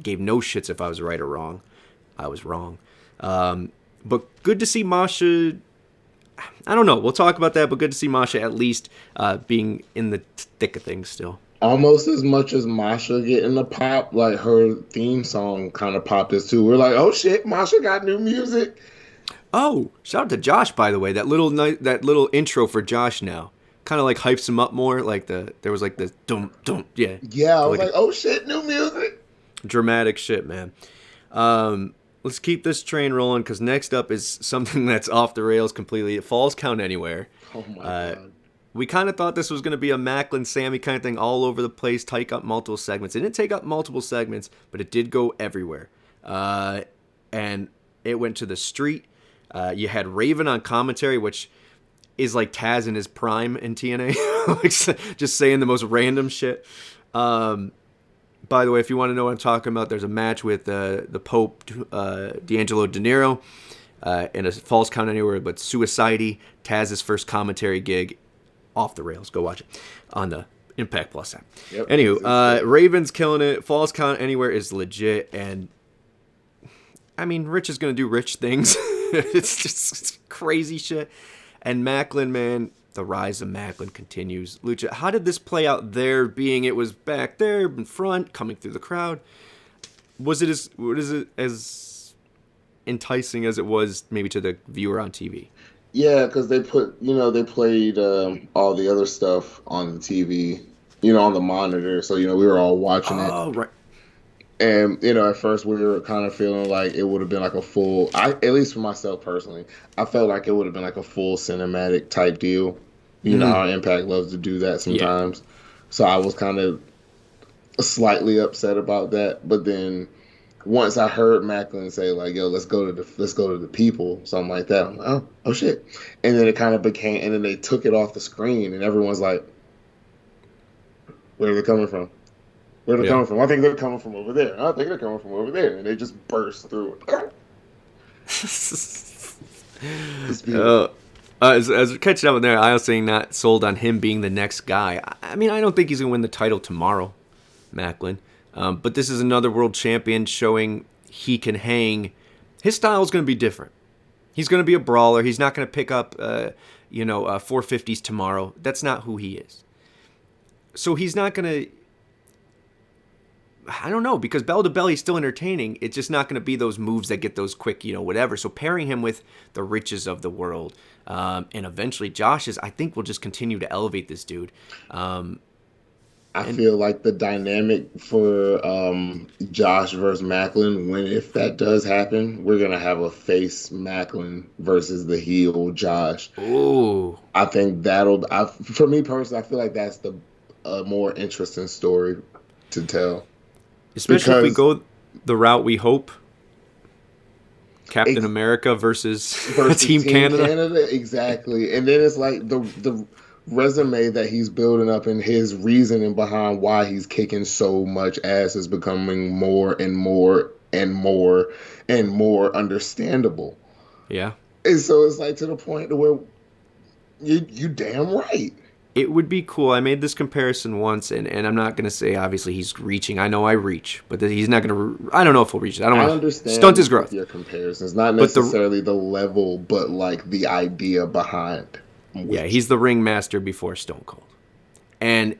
[SPEAKER 2] Gave no shits if I was right or wrong. I was wrong. But good to see Masha. I don't know. We'll talk about that, but good to see Masha at least being in the thick of things still.
[SPEAKER 3] Almost as much as Masha getting the pop, like her theme song kind of popped us too. We're like, oh shit, Masha got new music.
[SPEAKER 2] Oh, shout out to Josh, by the way. That little intro for Josh now kind of like hypes him up more. Like there was like the dum dum, yeah.
[SPEAKER 3] Yeah, I was like, oh shit, new music.
[SPEAKER 2] Dramatic shit, man. Let's keep this train rolling because next up is something that's off the rails completely. It Falls Count Anywhere.
[SPEAKER 3] Oh my god.
[SPEAKER 2] We kind of thought this was going to be a Macklin Sammy kind of thing all over the place, take up multiple segments. It didn't take up multiple segments, but it did go everywhere. And it went to the street. You had Raven on commentary, which is like Taz in his prime in TNA. Like, just saying the most random shit. By the way, if you want to know what I'm talking about, there's a match with the Pope, D'Angelo De Niro, in a Falls Count Anywhere, but Suicide, Taz's first commentary gig. Off the rails. Go watch it on the Impact Plus app. Yep. Anywho, Raven's killing it. Falls Count Anywhere is legit, and I mean, Rich is gonna do Rich things. It's crazy shit. And Macklin, man, the rise of Macklin continues. Lucha, how did this play out there, being it was back there in front, coming through the crowd? Was it as enticing as it was maybe to the viewer on TV?
[SPEAKER 3] Yeah, because they played all the other stuff on the TV, on the monitor. So, we were all watching it.
[SPEAKER 2] Oh, right.
[SPEAKER 3] And, at first we were kind of feeling like it would have been like a full, at least for myself personally, I felt like it would have been like a full cinematic type deal. You know how Impact loves to do that sometimes. Yeah. So I was kind of slightly upset about that. But then once I heard Macklin say like, "Yo, let's go to the people," something like that, I'm like, oh shit. And then it kind of became, and then they took it off the screen, and everyone's like, "Where are they coming from? Where are they coming from? I think they're coming from over there. I think they're coming from over there." And they just burst through it. It's beautiful.
[SPEAKER 2] As we're catching up with there, I was saying not sold on him being the next guy. I mean, I don't think he's going to win the title tomorrow, Macklin. But this is another world champion showing he can hang. His style is going to be different. He's going to be a brawler. He's not going to pick up, 450s tomorrow. That's not who he is. So he's not going to, I don't know, because bell to bell, he's still entertaining. It's just not going to be those moves that get those quick, whatever. So pairing him with the riches of the world, and eventually Josh's, I think will just continue to elevate this dude.
[SPEAKER 3] I feel like the dynamic for Josh versus Macklin, if that does happen, we're going to have a face Macklin versus the heel Josh.
[SPEAKER 2] Ooh.
[SPEAKER 3] I think for me personally, I feel like that's a more interesting story to tell.
[SPEAKER 2] Especially if we go the route we hope. Captain America versus Team Canada.
[SPEAKER 3] Exactly. And then it's like the resume that he's building up and his reasoning behind why he's kicking so much ass is becoming more and more and more and more understandable.
[SPEAKER 2] Yeah.
[SPEAKER 3] And so it's like to the point where you damn right.
[SPEAKER 2] It would be cool. I made this comparison once, and I'm not going to say, obviously, he's reaching. I know I reach, but he's not going to... I don't know if he'll reach it. I
[SPEAKER 3] understand
[SPEAKER 2] stunt his growth.
[SPEAKER 3] Your comparisons. Not necessarily the level, but like the idea behind.
[SPEAKER 2] Yeah, he's the ringmaster before Stone Cold. And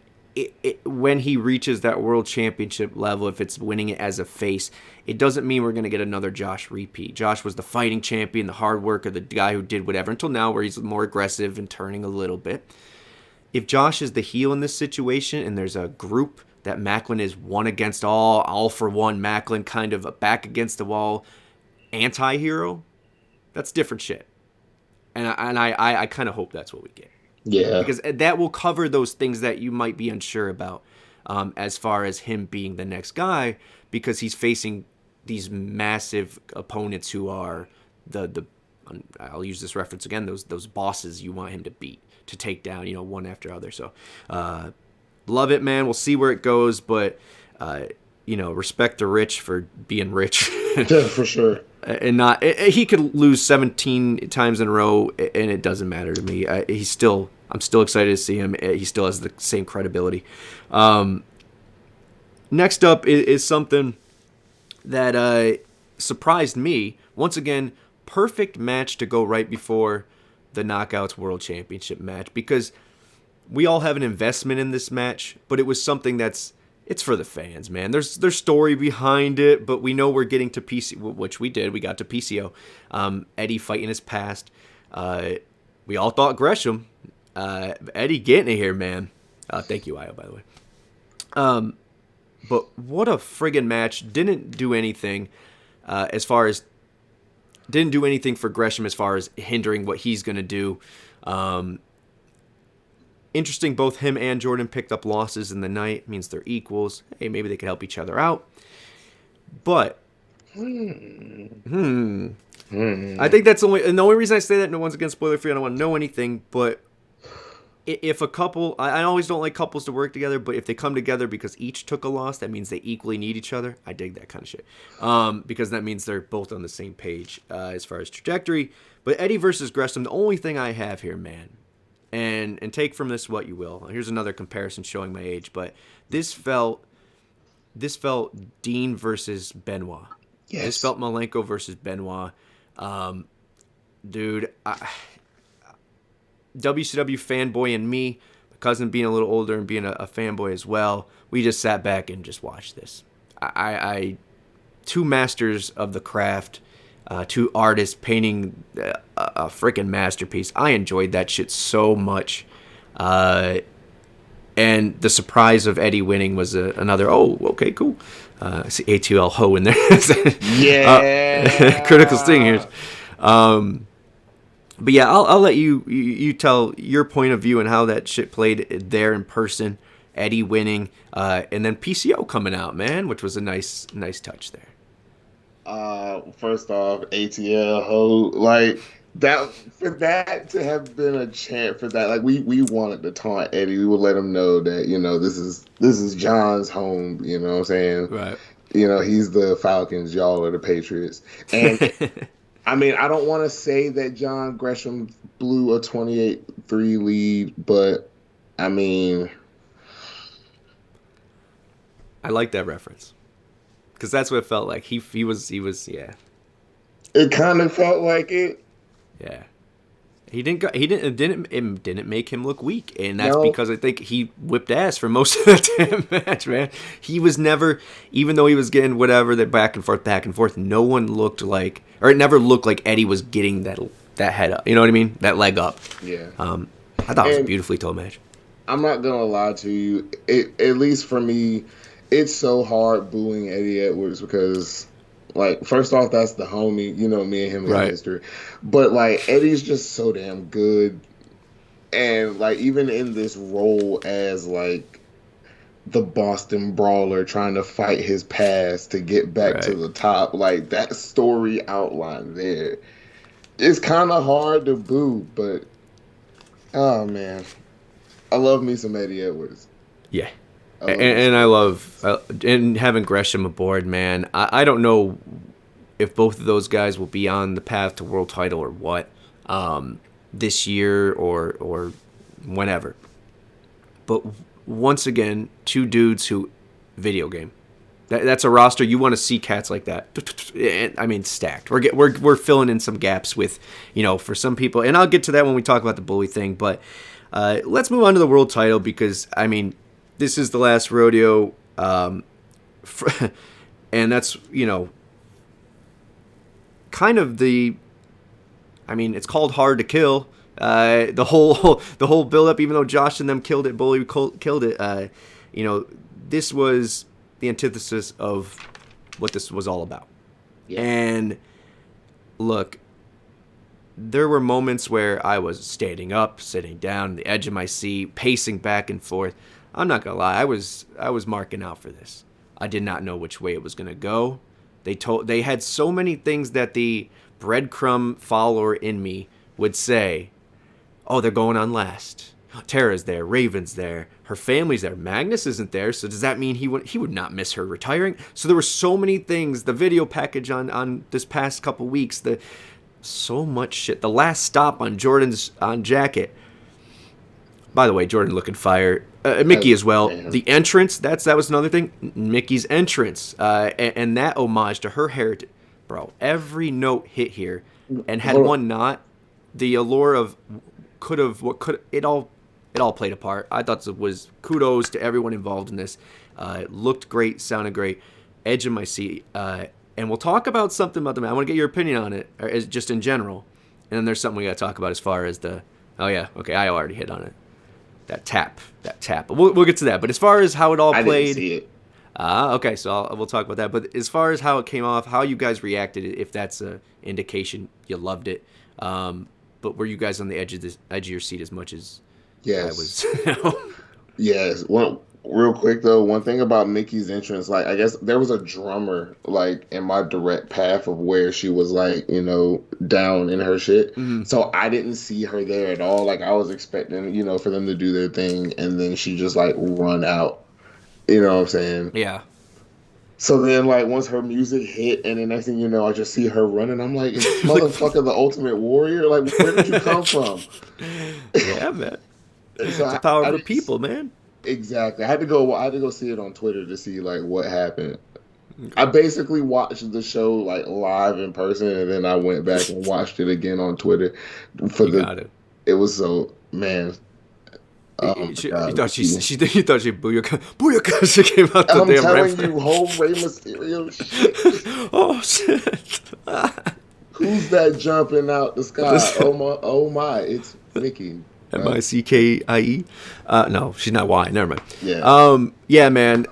[SPEAKER 2] when he reaches that world championship level, if it's winning it as a face, it doesn't mean we're going to get another Josh repeat. Josh was the fighting champion, the hard worker, the guy who did whatever, until now where he's more aggressive and turning a little bit. If Josh is the heel in this situation and there's a group that Macklin is one against all for one, Macklin kind of a back against the wall anti-hero, that's different shit. And I kind of hope that's what we get.
[SPEAKER 3] Yeah.
[SPEAKER 2] Because that will cover those things that you might be unsure about, as far as him being the next guy, because he's facing these massive opponents who are the I'll use this reference again, those bosses you want him to beat, to take down, one after other. So love it, man. We'll see where it goes, but respect the rich for being rich.
[SPEAKER 3] Yeah, for sure.
[SPEAKER 2] And he could lose 17 times in a row, and it doesn't matter to me. I'm still excited to see him. He still has the same credibility. Next up is something that surprised me. Once again, perfect match to go right before the Knockouts World Championship match, because we all have an investment in this match, but it was something it's for the fans, man. There's story behind it, but we know we're getting to PC, which we did. We got to PCO. Eddie fighting his past. We all thought Gresham. Eddie getting it here, man. Thank you, Io, by the way. But what a friggin' match. Didn't do anything didn't do anything for Gresham as far as hindering what he's going to do. Interesting, both him and Jordan picked up losses in the night. It means they're equals. Hey, maybe they could help each other out. But, I think that's the only reason I say that, no one's against spoiler free, I don't want to know anything, but if a couple, I always don't like couples to work together, but if they come together because each took a loss, that means they equally need each other. I dig that kind of shit. Because that means they're both on the same page as far as trajectory. But Eddie versus Gresham, the only thing I have here, man, and take from this what you will. Here's another comparison showing my age, but this felt Dean versus Benoit.
[SPEAKER 3] Yes.
[SPEAKER 2] This felt Malenko versus Benoit. Dude, WCW fanboy and me, my cousin being a little older and being a fanboy as well, we just sat back and just watched this. I two masters of the craft, two artists painting a freaking masterpiece. I enjoyed that shit so much. And the surprise of Eddie winning was another, oh, okay, cool. I see ATL Ho in there.
[SPEAKER 3] Yeah.
[SPEAKER 2] Critical Sting here. But yeah, I'll let you tell your point of view and how that shit played there in person. Eddie winning, and then PCO coming out, man, which was a nice touch there.
[SPEAKER 3] First off, ATL Ho, like that, for that to have been a chant for that, like we wanted to taunt Eddie. We would let him know that, you know, this is John's home, you know what I'm saying?
[SPEAKER 2] Right.
[SPEAKER 3] You know, he's the Falcons, y'all are the Patriots. And I mean, I don't want to say that John Gresham blew a 28-3 lead, but I mean,
[SPEAKER 2] I like that reference because that's what it felt like. He was yeah.
[SPEAKER 3] It kind of felt like it.
[SPEAKER 2] Yeah. It didn't make him look weak, and that's because I think he whipped ass for most of the damn match, man. He was never, even though he was getting whatever, that back and forth, no one looked like, or it never looked like Eddie was getting that head up. You know what I mean? That leg up.
[SPEAKER 3] Yeah.
[SPEAKER 2] I thought it was a beautifully told match.
[SPEAKER 3] I'm not gonna lie to you. At least for me, it's so hard booing Eddie Edwards because, like, first off, that's the homie. You know, me and him in history. But, like, Eddie's just so damn good. And, like, even in this role as, like, the Boston Brawler trying to fight his past to get back to the top, like, that story outline there, it's kind of hard to boo, but, oh, man. I love me some Eddie Edwards.
[SPEAKER 2] Yeah. And I love and having Gresham aboard, man. I don't know if both of those guys will be on the path to world title or what this year or whenever. But once again, two dudes who video game. That's a roster you want to see cats like that. I mean, stacked. We're filling in some gaps with, you know, for some people, and I'll get to that when we talk about the bully thing. But let's move on to the world title because I mean, this is the last rodeo, and that's, you know, kind of the. I mean, it's called Hard to Kill. The whole build up, even though Josh and them killed it, Bully killed it. You know, this was the antithesis of what this was all about. Yeah. And look, there were moments where I was standing up, sitting down, on the edge of my seat, pacing back and forth. I'm not gonna lie, I was marking out for this. I did not know which way it was gonna go. They had so many things that the breadcrumb follower in me would say, oh, they're going on last. Tara's there, Raven's there, her family's there, Magnus isn't there, so does that mean he would not miss her retiring? So there were so many things, the video package on this past couple weeks, so much shit. The last stop on Jordan's jacket. By the way, Jordan looking fire. Mickey as well. Man. The entrance, that was another thing. Mickey's entrance, and that homage to her heritage. Bro, every note hit here, and had one not, the allure of it all played a part. I thought it was kudos to everyone involved in this. It looked great, sounded great, edge of my seat. And we'll talk about something about the match. I want to get your opinion on it, just in general. And then there's something we got to talk about as far as oh yeah, okay, I already hit on it. That tap. But we'll get to that. But as far as how it all played,
[SPEAKER 3] I didn't see it.
[SPEAKER 2] Okay, so we'll talk about that. But as far as how it came off, how you guys reacted, if that's an indication you loved it. But were you guys on the edge of your seat as much as I was?
[SPEAKER 3] Yes. Real quick though, one thing about Mickey's entrance, like, I guess there was a drummer like in my direct path of where she was, like, you know, down in her shit. Mm-hmm. So I didn't see her there at all. Like, I was expecting, you know, for them to do their thing, and then she just like run out. You know what I'm saying?
[SPEAKER 2] Yeah.
[SPEAKER 3] So then, like, once her music hit, and the next thing you know, I just see her running. I'm like, is motherfucker the Ultimate Warrior? Like, where did you come from?
[SPEAKER 2] Yeah, man. It's the power of the people, man.
[SPEAKER 3] Exactly. I had to go see it on Twitter to see, like, what happened. Okay. I basically watched the show, like, live in person, and then I went back and watched it again on Twitter. It was so, man. Oh my God,
[SPEAKER 2] You thought you thought she booyaka she came out the
[SPEAKER 3] I'm
[SPEAKER 2] damn
[SPEAKER 3] telling
[SPEAKER 2] ramp.
[SPEAKER 3] you, whole Rey Mysterio shit.
[SPEAKER 2] Oh shit.
[SPEAKER 3] Who's that jumping out the sky? Oh my, it's Mickey.
[SPEAKER 2] Mickie. No, she's not Y. Never mind.
[SPEAKER 3] Yeah.
[SPEAKER 2] Yeah, man.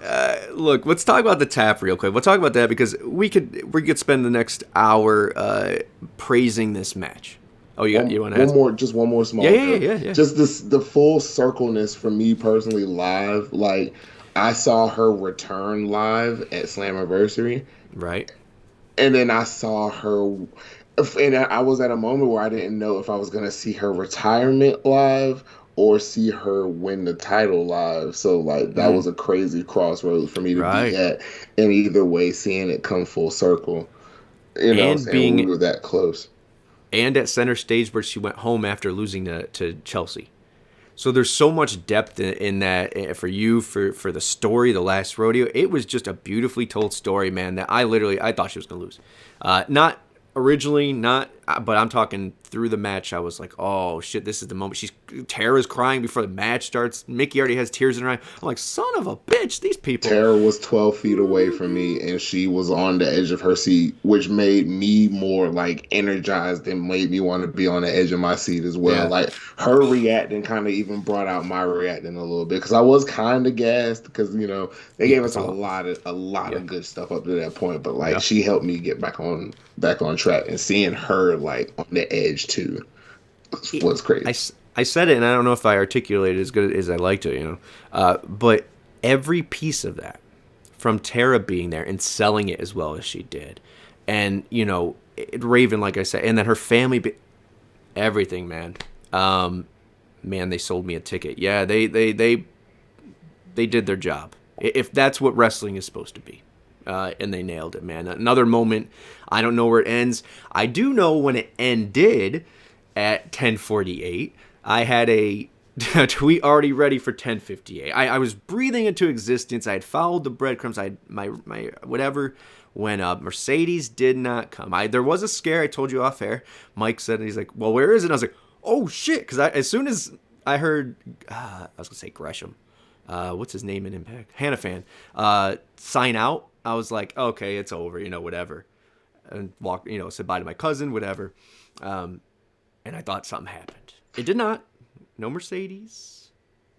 [SPEAKER 2] Look, let's talk about the tap real quick. We'll talk about that because we could spend the next hour praising this match. Oh, you want to add
[SPEAKER 3] one more small.
[SPEAKER 2] Yeah.
[SPEAKER 3] Just the full circleness for me personally live. Like I saw her return live at Slammiversary,
[SPEAKER 2] right?
[SPEAKER 3] And then I saw her, and I was at a moment where I didn't know if I was gonna see her retirement live or see her win the title live. So like that was a crazy crossroads for me to be at. And either way, seeing it come full circle, and we were that close.
[SPEAKER 2] And at center stage where she went home after losing to Chelsea. So there's so much depth in that for you, for the story, the last rodeo. It was just a beautifully told story, man, that I thought she was going to lose. Not originally, but I'm talking through the match. I was like, oh, shit, this is the moment. Tara's crying before the match starts. Mickie already has tears in her eye. I'm like, son of a bitch, these people.
[SPEAKER 3] Tara was 12 feet away from me, and she was on the edge of her seat, which made me more, like, energized and made me want to be on the edge of my seat as well. Yeah. Like, her reacting kind of even brought out my reacting a little bit, because I was kind of gassed, because, they gave us a lot of good stuff up to that point, but, like, she helped me get back on track, and seeing her, like, on the edge, too, was crazy.
[SPEAKER 2] I said it, and I don't know if I articulated it as good as I like to, but every piece of that, from Tara being there and selling it as well as she did, and, Raven, like I said, and then her family, everything, man. Man, they sold me a ticket. Yeah, they did their job. If that's what wrestling is supposed to be. And they nailed it, man. Another moment. I don't know where it ends. I do know when it ended at 10:48. I had a tweet already ready for 10:58. I was breathing into existence. I had followed the breadcrumbs. I had my whatever. When Mercedes did not come. There was a scare. I told you off air. Mike said, he's like, well, where is it? And I was like, oh, shit. Because as soon as I heard, I was going to say Gresham. What's his name in Impact? Hannafan. Sign out. I was like, okay, it's over, whatever. And said bye to my cousin, whatever. And I thought something happened. It did not. No Mercedes.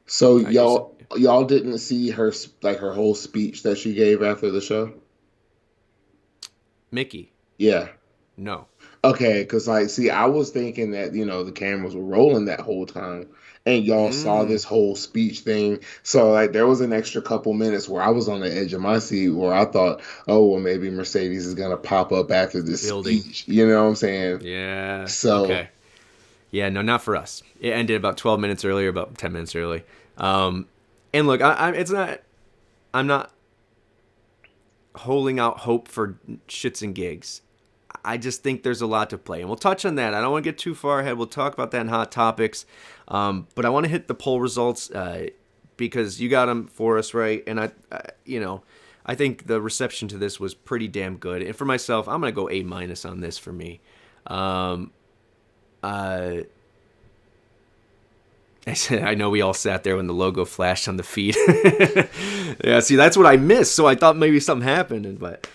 [SPEAKER 3] So y'all didn't see her whole speech that she gave after the show?
[SPEAKER 2] Mickie.
[SPEAKER 3] Yeah.
[SPEAKER 2] No.
[SPEAKER 3] Okay, because I was thinking that, the cameras were rolling that whole time. And y'all saw this whole speech thing. So, there was an extra couple minutes where I was on the edge of my seat where I thought, oh, well, maybe Mercedes is going to pop up after this speech. You know what I'm saying?
[SPEAKER 2] Yeah.
[SPEAKER 3] So.
[SPEAKER 2] Okay. Yeah, no, not for us. It ended about 12 minutes earlier, about 10 minutes early. And look, I'm not holding out hope for shits and gigs. I just think there's a lot to play, and we'll touch on that. I don't want to get too far ahead. We'll talk about that in Hot Topics, but I want to hit the poll results because you got them for us, right? And I think the reception to this was pretty damn good. And for myself, I'm gonna go A- on this for me. I know we all sat there when the logo flashed on the feed. Yeah, see, that's what I missed. So I thought maybe something happened, but.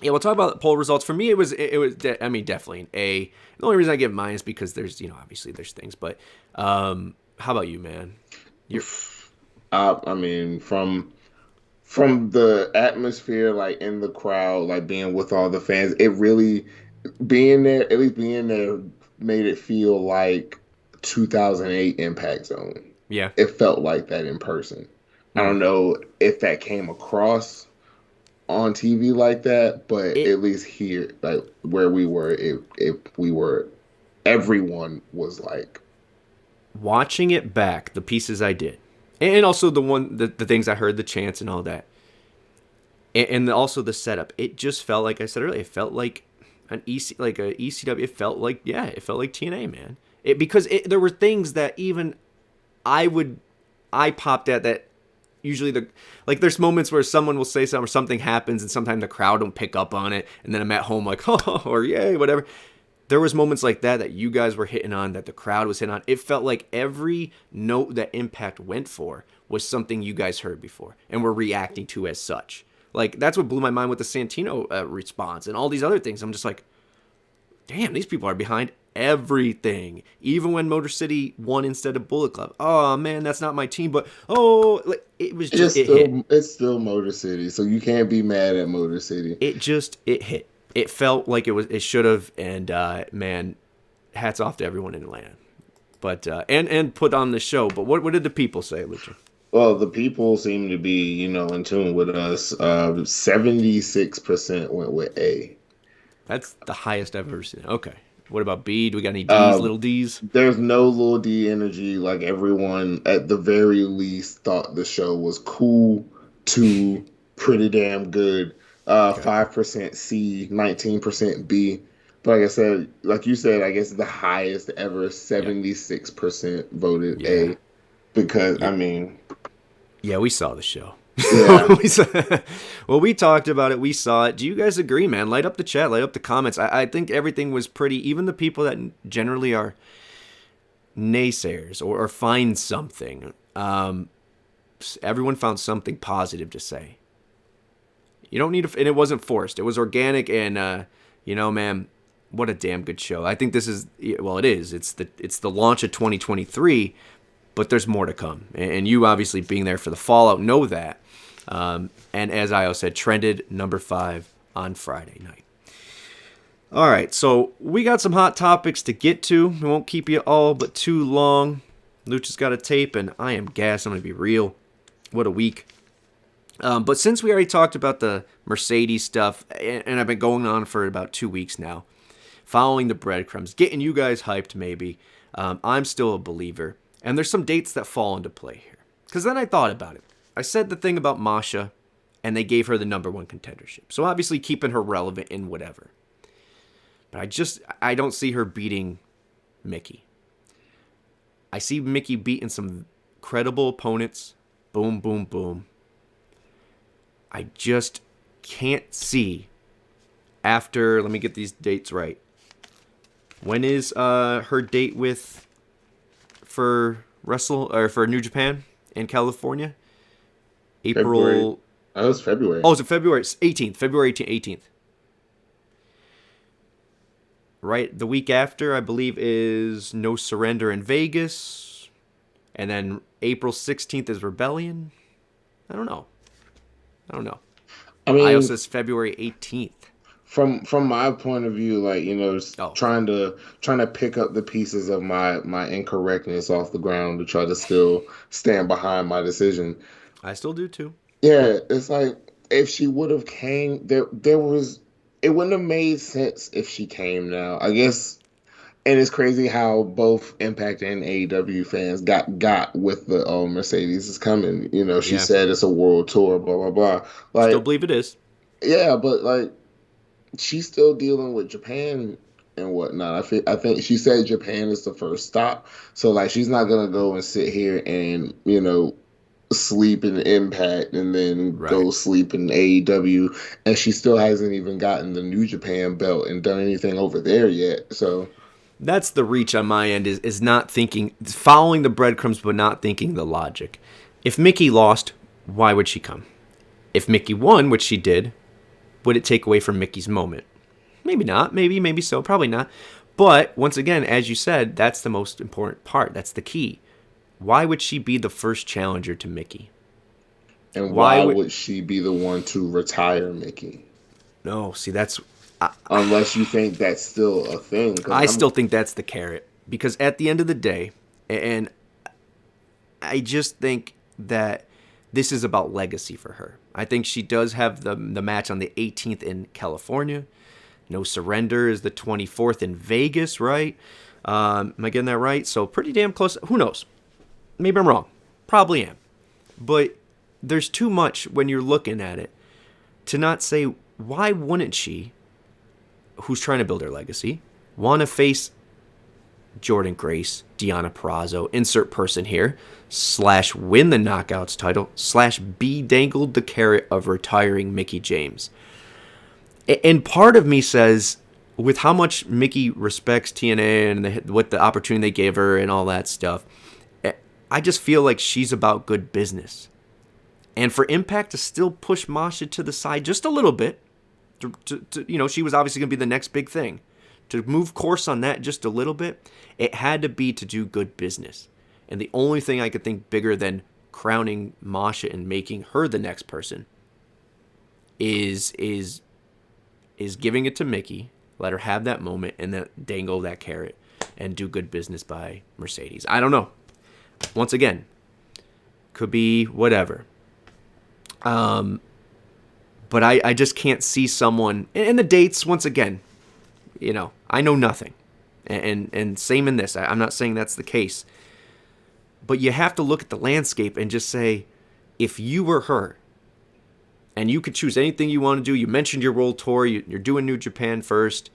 [SPEAKER 2] Yeah, we'll talk about the poll results. For me, it was definitely an A. The only reason I give mine is because there's, obviously there's things. But how about you, man?
[SPEAKER 3] From the atmosphere, in the crowd, being with all the fans, it really being there made it feel like 2008 Impact Zone.
[SPEAKER 2] Yeah,
[SPEAKER 3] it felt like that in person. I don't know if that came across on TV like that, but at least here, where we were, everyone was
[SPEAKER 2] watching it back, the pieces I did, and also the things I heard, the chants and all that, and also the setup. It just felt like I said earlier. It felt like an ECW. It felt like TNA, man. Because there were things that even I popped at that. Usually there's moments where someone will say something or something happens and sometimes the crowd don't pick up on it, and then I'm at home like, oh, or yay, whatever. there was moments like that you guys were hitting on, that the crowd was hitting on. It felt like every note that Impact went for was something you guys heard before and were reacting to as such. Like, that's what blew my mind with the Santino response and all these other things. I'm just like, damn, these people are behind everything. Even when Motor City won instead of Bullet Club. Oh, man, that's not my team. But, like, it was just,
[SPEAKER 3] it's still Motor City, so you can't be mad at Motor City.
[SPEAKER 2] It hit. It felt like it should have, and man, hats off to everyone in Atlanta. But and put on the show. But what did the people say, Lucha?
[SPEAKER 3] Well, the people seem to be, in tune with us. 76% went with A.
[SPEAKER 2] That's the highest I've ever seen. Okay. What about B? Do we got any D's, little D's?
[SPEAKER 3] There's no little D energy. Like, everyone, at the very least, thought the show was cool to pretty damn good. 5% C, 19% B. But like you said, I guess the highest ever, 76% voted A. Because,
[SPEAKER 2] Yeah, we saw the show.
[SPEAKER 3] Yeah.
[SPEAKER 2] Well, we talked about it. We saw it. Do you guys agree, man? Light up the chat. Light up the comments. I think everything was pretty. Even the people that generally are naysayers or find something, everyone found something positive to say. You don't need to, and it wasn't forced. It was organic, and man, what a damn good show. I think this is, well, it is. It's the launch of 2023, but there's more to come. And you obviously being there for the fallout know that. And as Io said, trended number 5 on Friday night. All right, so we got some hot topics to get to. We won't keep you all but too long. Lucha's got a tape, and I am gassed. I'm going to be real. What a week. But since we already talked about the Mercedes stuff, and I've been going on for about 2 weeks now, following the breadcrumbs, getting you guys hyped maybe, I'm still a believer. And there's some dates that fall into play here. Because then I thought about it. I said the thing about Masha, and they gave her the number 1 contendership. So obviously keeping her relevant in whatever. But I don't see her beating Mickey. I see Mickey beating some credible opponents. Boom, boom, boom. I just can't see after, let me get these dates right. When is her date for New Japan in California?
[SPEAKER 3] February. Oh, it was February.
[SPEAKER 2] Oh, is it February 18th? February 18th. Right, the week after, I believe, is No Surrender in Vegas. And then April 16th is Rebellion. I don't know. Io says February 18th.
[SPEAKER 3] From my point of view, trying to pick up the pieces of my incorrectness off the ground to try to still stand behind my decision.
[SPEAKER 2] I still do too.
[SPEAKER 3] Yeah, it's like if she would have came, it wouldn't have made sense if she came now, I guess. And it's crazy how both Impact and AEW fans got with the Mercedes is coming. She said it's a world tour, blah, blah, blah. Like,
[SPEAKER 2] still believe it is.
[SPEAKER 3] Yeah, but she's still dealing with Japan and whatnot. I think she said Japan is the first stop. So she's not gonna go and sit here and sleep in Impact and then go sleep in AEW. And she still hasn't even gotten the New Japan belt and done anything over there yet. So
[SPEAKER 2] that's the reach on my end, is not thinking, following the breadcrumbs, but not thinking the logic. If Mickey lost, why would she come? If Mickey won, which she did, would it take away from Mickey's moment? Maybe not. Maybe so. Probably not. But once again, as you said, that's the most important part. That's the key. Why would she be the first challenger to Mickey?
[SPEAKER 3] And why would she be the one to retire Mickey?
[SPEAKER 2] No, see, that's...
[SPEAKER 3] Unless you think that's still a thing.
[SPEAKER 2] I still think that's the carrot. Because at the end of the day, and I just think that this is about legacy for her. I think she does have the match on the 18th in California. No Surrender is the 24th in Vegas, right? Am I getting that right? So pretty damn close. Who knows? Maybe I'm wrong. Probably am. But there's too much when you're looking at it to not say, why wouldn't she, who's trying to build her legacy, want to face Jordan Grace, Deonna Purrazzo, insert person here, / win the Knockouts title, / be dangled the carrot of retiring Mickie James. And part of me says, with how much Mickey respects TNA and what the opportunity they gave her and all that stuff, I just feel like she's about good business. And for Impact to still push Masha to the side just a little bit, she was obviously going to be the next big thing. To move course on that just a little bit, it had to be to do good business. And the only thing I could think bigger than crowning Masha and making her the next person is giving it to Mickey, let her have that moment, and then dangle that carrot and do good business by Mercedes. I don't know. Once again, could be whatever. But I just can't see someone. And the dates, once again, I know nothing. And same in this. I'm not saying that's the case. But you have to look at the landscape and just say, if you were her, and you could choose anything you want to do. You mentioned your world tour. You're doing New Japan first.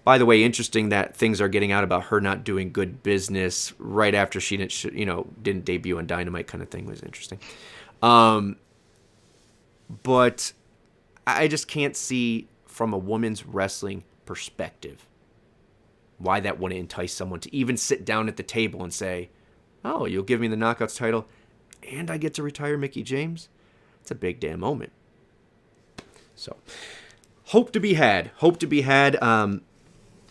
[SPEAKER 2] By the way, interesting that things are getting out about her not doing good business right after she didn't debut on Dynamite, kind of thing was interesting. But I just can't see from a women's wrestling perspective why that wouldn't entice someone to even sit down at the table and say, oh, you'll give me the Knockouts title and I get to retire Mickie James? It's a big damn moment. So, hope to be had.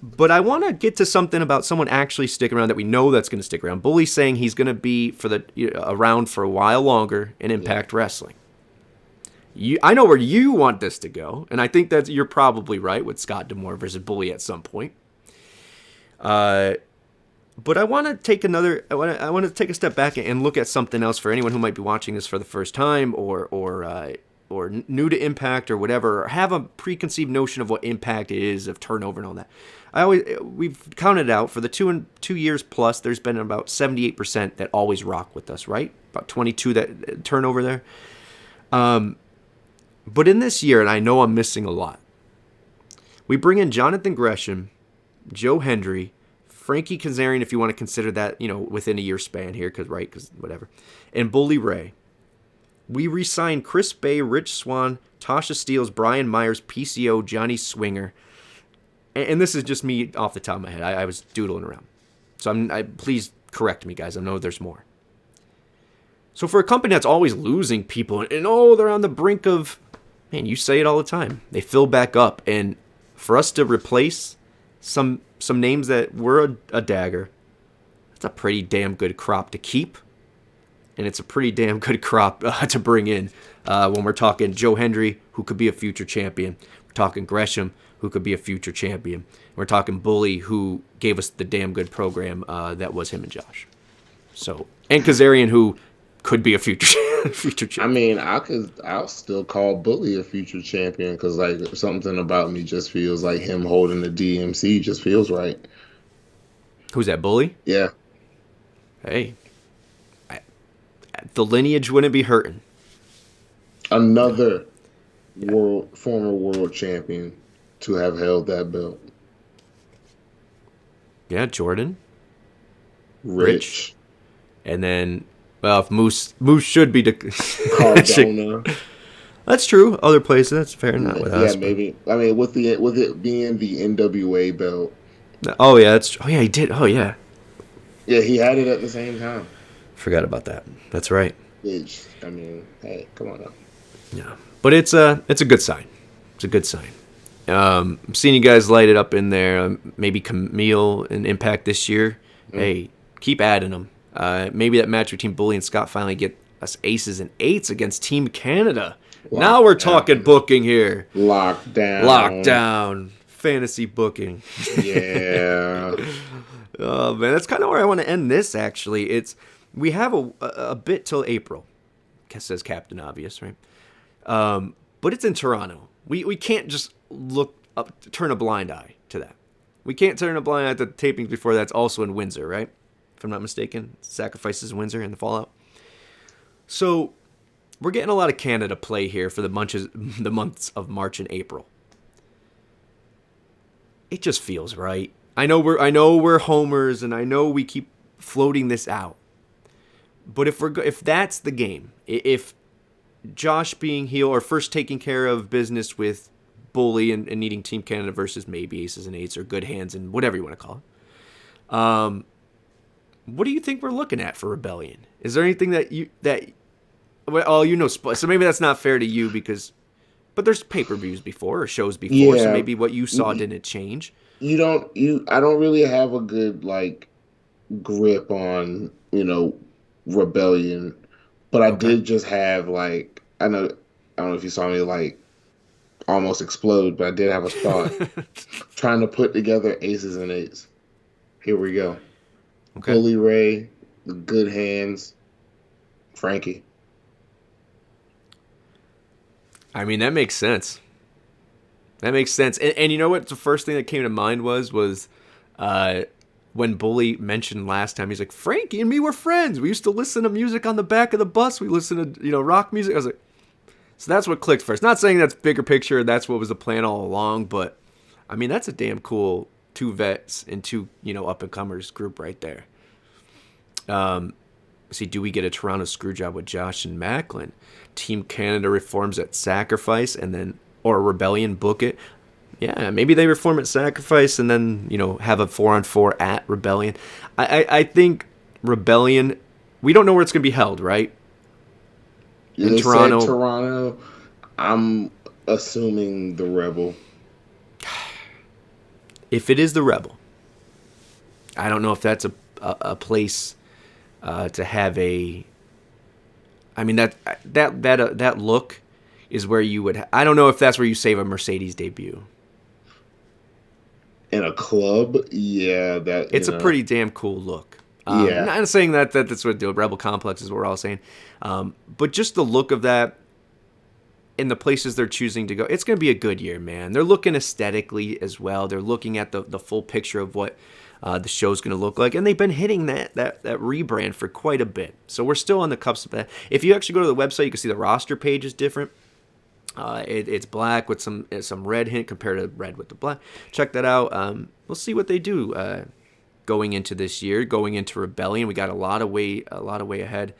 [SPEAKER 2] But I want to get to something about someone actually sticking around that we know that's going to stick around. Bully's saying he's going to be around for a while longer in Impact Wrestling. I know where you want this to go, and I think that you're probably right with Scott D'Amore versus Bully at some point. But I want to take I want to take a step back and look at something else for anyone who might be watching this for the first time or new to Impact or whatever, or have a preconceived notion of what Impact is, of turnover and all that. We've counted out for the 2 years plus, there's been about 78% that always rock with us, right? About 22 that turnover there. But in this year, and I know I'm missing a lot, we bring in Jonathan Gresham, Joe Hendry, Frankie Kazarian, if you want to consider that, within a year span here, because whatever, and Bully Ray. We re-signed Chris Bay, Rich Swann, Tasha Steeles, Brian Myers, PCO, Johnny Swinger. And this is just me off the top of my head. I was doodling around. So please correct me, guys. I know there's more. So for a company that's always losing people, and they're on the brink of, man, you say it all the time. They fill back up. And for us to replace some names that were a dagger, that's a pretty damn good crop to keep. And it's a pretty damn good crop to bring in when we're talking Joe Hendry, who could be a future champion. We're talking Gresham, who could be a future champion. We're talking Bully, who gave us the damn good program that was him and Josh. So, and Kazarian, who could be a future champion.
[SPEAKER 3] I mean, I'll still call Bully a future champion because something about me just feels like him holding the DMC just feels right.
[SPEAKER 2] Who's that, Bully?
[SPEAKER 3] Yeah.
[SPEAKER 2] Hey. The lineage wouldn't be hurting.
[SPEAKER 3] Another former world champion to have held that belt.
[SPEAKER 2] Yeah, Jordan.
[SPEAKER 3] Rich.
[SPEAKER 2] And then, well, if Moose should be
[SPEAKER 3] Cardona.
[SPEAKER 2] That's true. Other places, that's fair enough.
[SPEAKER 3] Yeah, maybe. I mean, with it being the NWA belt.
[SPEAKER 2] Oh yeah, he did. Oh yeah.
[SPEAKER 3] Yeah, he had it at the same time.
[SPEAKER 2] Forgot about that. That's right.
[SPEAKER 3] Which, I mean, hey, come on now.
[SPEAKER 2] Yeah, but it's a good sign. It's a good sign. I'm seeing you guys light it up in there. Maybe Camille and Impact this year. Mm. Hey, keep adding them. Maybe that match between Bully and Scott finally get us aces and eights against Team Canada. Now we're talking booking here. Lockdown. Fantasy booking.
[SPEAKER 3] Yeah.
[SPEAKER 2] Oh man, that's kind of where I want to end this. Actually, we have a bit till April, says Captain Obvious, right? But it's in Toronto. We can't just turn a blind eye to that. We can't turn a blind eye to the tapings before that's also in Windsor, right? If I'm not mistaken, Sacrifices in Windsor in the Fallout. So we're getting a lot of Canada play here for the months of March and April. It just feels right. I know we're homers, and I know we keep floating this out. But if that's the game, if Josh being heel or first taking care of business with Bully and needing Team Canada versus maybe Aces and Eights or Good Hands and whatever you want to call it. What do you think we're looking at for Rebellion? Is there anything so maybe that's not fair to you but there's pay-per-views before or shows before, so maybe what you saw didn't change.
[SPEAKER 3] I don't really have a good grip on, Rebellion, but I did just have I don't know if you saw me almost explode, but I did have a thought trying to put together Aces and Eights. Here we go. Okay. Bully Ray, the Good Hands, Frankie.
[SPEAKER 2] I mean, that makes sense. And you know what? The first thing that came to mind was when Bully mentioned last time, he's like, Frankie and me were friends. We used to listen to music on the back of the bus. We listened to, rock music. I was like, so that's what clicked first. Not saying that's bigger picture. That's what was the plan all along. But, I mean, that's a damn cool 2 vets and 2, up-and-comers group right there. Do we get a Toronto Screwjob with Josh and Macklin? Team Canada reforms at Sacrifice or Rebellion book it. Yeah, maybe they reform at Sacrifice and then, have a 4-on-4 at Rebellion. I think Rebellion, we don't know where it's going to be held, right?
[SPEAKER 3] In Toronto. Toronto, I'm assuming the Rebel.
[SPEAKER 2] If it is the Rebel, I don't know if that's a place to have a. I mean that look is where you would. I don't know if that's where you save a Mercedes debut.
[SPEAKER 3] In a club, yeah,
[SPEAKER 2] it's a pretty damn cool look. Not saying that's what the Rebel Complex is. What we're all saying, but just the look of that. In the places they're choosing to go, it's going to be a good year, man. They're looking aesthetically as well. They're looking at the full picture of what the show's going to look like, and they've been hitting that rebrand for quite a bit. So we're still on the cusp of that. If you actually go to the website, you can see the roster page is different. It's black with some red hint compared to red with the black. Check that out. We'll see what they do going into this year, going into Rebellion. We got a lot of way ahead.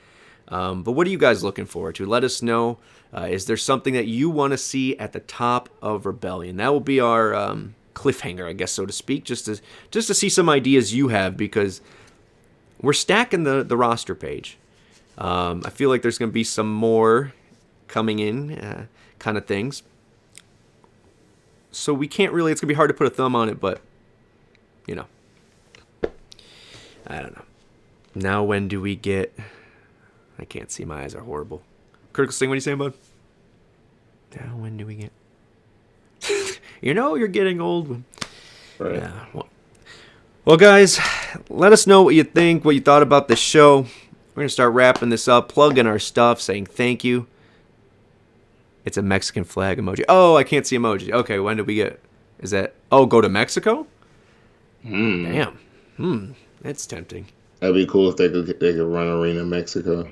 [SPEAKER 2] But what are you guys looking forward to? Let us know. Is there something that you want to see at the top of Rebellion? That will be our cliffhanger, I guess, so to speak, just to see some ideas you have, because we're stacking the roster page. I feel like there's going to be some more coming in kind of things. So we can't really, it's going to be hard to put a thumb on it, but, I don't know. Now when do we get... I can't see. My eyes are horrible. Critical Sting, what are you saying, bud? Now, when do we get... you're getting old.
[SPEAKER 3] Right.
[SPEAKER 2] Yeah. Well, guys, let us know what you think, what you thought about the show. We're going to start wrapping this up, plugging our stuff, saying thank you. It's a Mexican flag emoji. Oh, I can't see emoji. Okay, when did we get... Is that... Oh, go to Mexico? Damn. That's tempting.
[SPEAKER 3] That'd be cool if they could run Arena Mexico.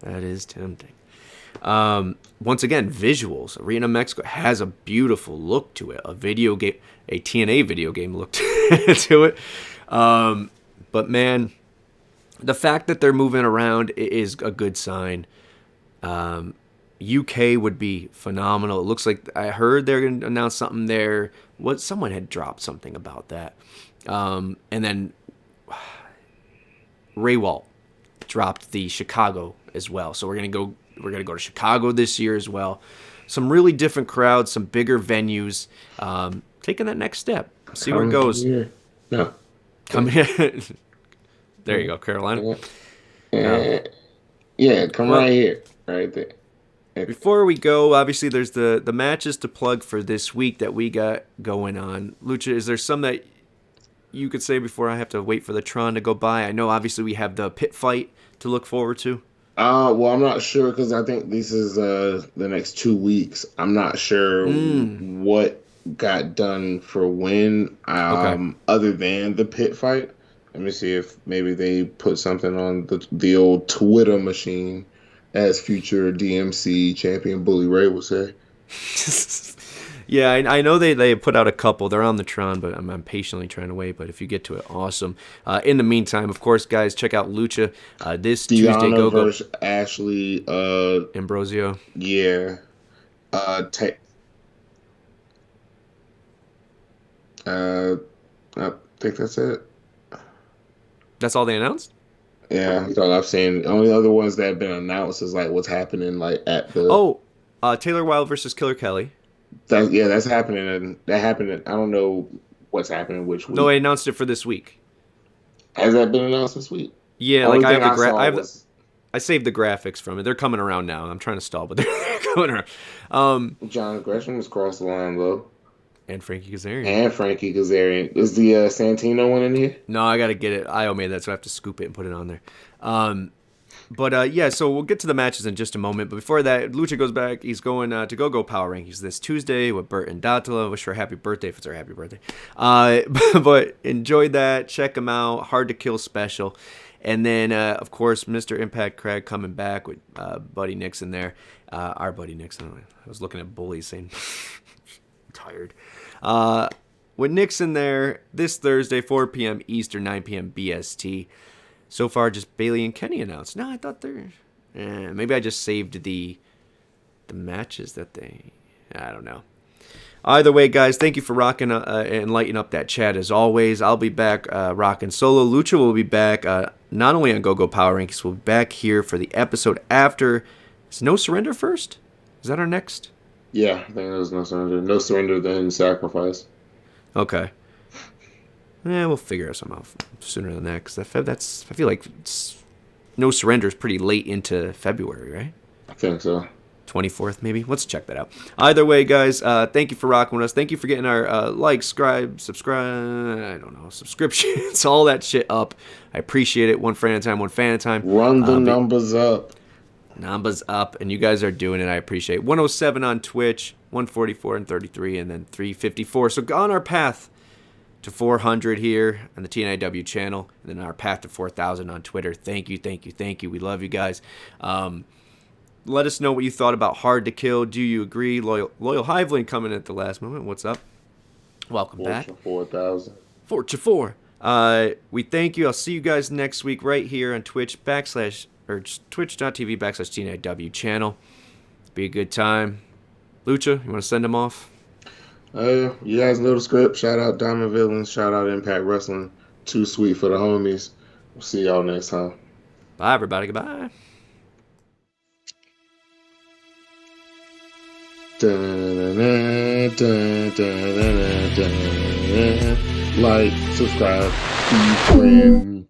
[SPEAKER 2] That is tempting. Once again, visuals. Arena Mexico has a beautiful look to it. A video game, a TNA video game look to it. But man, the fact that they're moving around is a good sign. UK would be phenomenal. It looks like I heard they're going to announce something there. Someone had dropped something about that. And then Ray Walt dropped the Chicago as well. So we're gonna go to Chicago this year as well. Some really different crowds, some bigger venues. Taking that next step. See where it goes.
[SPEAKER 3] Here. No.
[SPEAKER 2] Come here. There you go, Carolina.
[SPEAKER 3] Yeah, come right here. Right there.
[SPEAKER 2] Before we go, obviously there's the matches to plug for this week that we got going on. Lucha, is there some that you could say before I have to wait for the Tron to go by? I know obviously we have the pit fight to look forward to.
[SPEAKER 3] Well, I'm not sure because I think this is the next 2 weeks. I'm not sure what got done for when, other than the pit fight. Let me see if maybe they put something on the old Twitter machine, as future DMC champion Bully Ray will say.
[SPEAKER 2] Yeah, I know they put out a couple. They're on the Tron, but I'm patiently trying to wait. But if you get to it, awesome. In the meantime, of course, guys, check out Lucha this
[SPEAKER 3] Deanna
[SPEAKER 2] Tuesday. GoGo
[SPEAKER 3] versus Ashley
[SPEAKER 2] Ambrosio.
[SPEAKER 3] Yeah. I think that's it.
[SPEAKER 2] That's all they announced?
[SPEAKER 3] Yeah, that's all I've seen. The only other ones that have been announced is like what's happening like at the.
[SPEAKER 2] Oh, Taylor Wilde versus Killer Kelly.
[SPEAKER 3] That's happening, and that happened. I don't know what's happening which week.
[SPEAKER 2] No, I announced it for this week.
[SPEAKER 3] Has that been announced this week?
[SPEAKER 2] Yeah,
[SPEAKER 3] Only
[SPEAKER 2] like
[SPEAKER 3] thing
[SPEAKER 2] I saved the graphics from it. They're coming around now. I'm trying to stall, but they're coming around.
[SPEAKER 3] John Gresham has crossed the line though.
[SPEAKER 2] And Frankie Kazarian.
[SPEAKER 3] Is the Santino one in here?
[SPEAKER 2] No, I got to get it. Io made that, so I have to scoop it and put it on there. Yeah, so we'll get to the matches in just a moment. But before that, Lucha goes back. He's going to GoGoPowerRankings this Tuesday with Bert and Datala. Wish her a happy birthday if it's her happy birthday. But enjoyed that. Check him out. Hard to Kill special. And then, of course, Mr. Impact Craig coming back with Buddy Nixon there. Our Buddy Nixon. I was looking at Bully saying, I'm tired. With Nixon there this Thursday, 4 p.m. Eastern, 9 p.m. BST. So far, just Bailey and Kenny announced. No, I thought they're... maybe I just saved the matches that they... I don't know. Either way, guys, thank you for rocking and lighting up that chat as always. I'll be back rocking solo. Lucha will be back not only on GoGoPowerRankings, we'll be back here for the episode after. Is No Surrender first? Is that our next?
[SPEAKER 3] Yeah, I think there's No Surrender. No Surrender, then Sacrifice.
[SPEAKER 2] Okay. We'll figure something out sooner than that. Because I feel like No Surrender is pretty late into February, right?
[SPEAKER 3] I think so.
[SPEAKER 2] 24th, maybe? Let's check that out. Either way, guys, thank you for rocking with us. Thank you for getting our subscribe, I don't know, subscriptions, all that shit up. I appreciate it. One friend at a time, one fan at a time.
[SPEAKER 3] Run the numbers up.
[SPEAKER 2] Numbers up, and you guys are doing it. I appreciate it. 107 on Twitch, 144 and 33, and then 354. So on our path to 400 here on the TNAIW channel, and then our path to 4,000 on Twitter. Thank you, thank you, thank you. We love you guys. Let us know what you thought about Hard to Kill. Do you agree? Loyal Hiveling coming at the last moment. What's up? Welcome back.
[SPEAKER 3] 4,000.
[SPEAKER 2] Fortune 4. We thank you. I'll see you guys next week right here on Twitch twitch.tv/TNAIW channel. Be a good time. Lucha, you want to send them off?
[SPEAKER 3] You guys know the script. Shout out Diamond Villains. Shout out Impact Wrestling. Too sweet for the homies. We'll see y'all next time.
[SPEAKER 2] Bye, everybody. Goodbye.
[SPEAKER 3] Like, subscribe, be friend.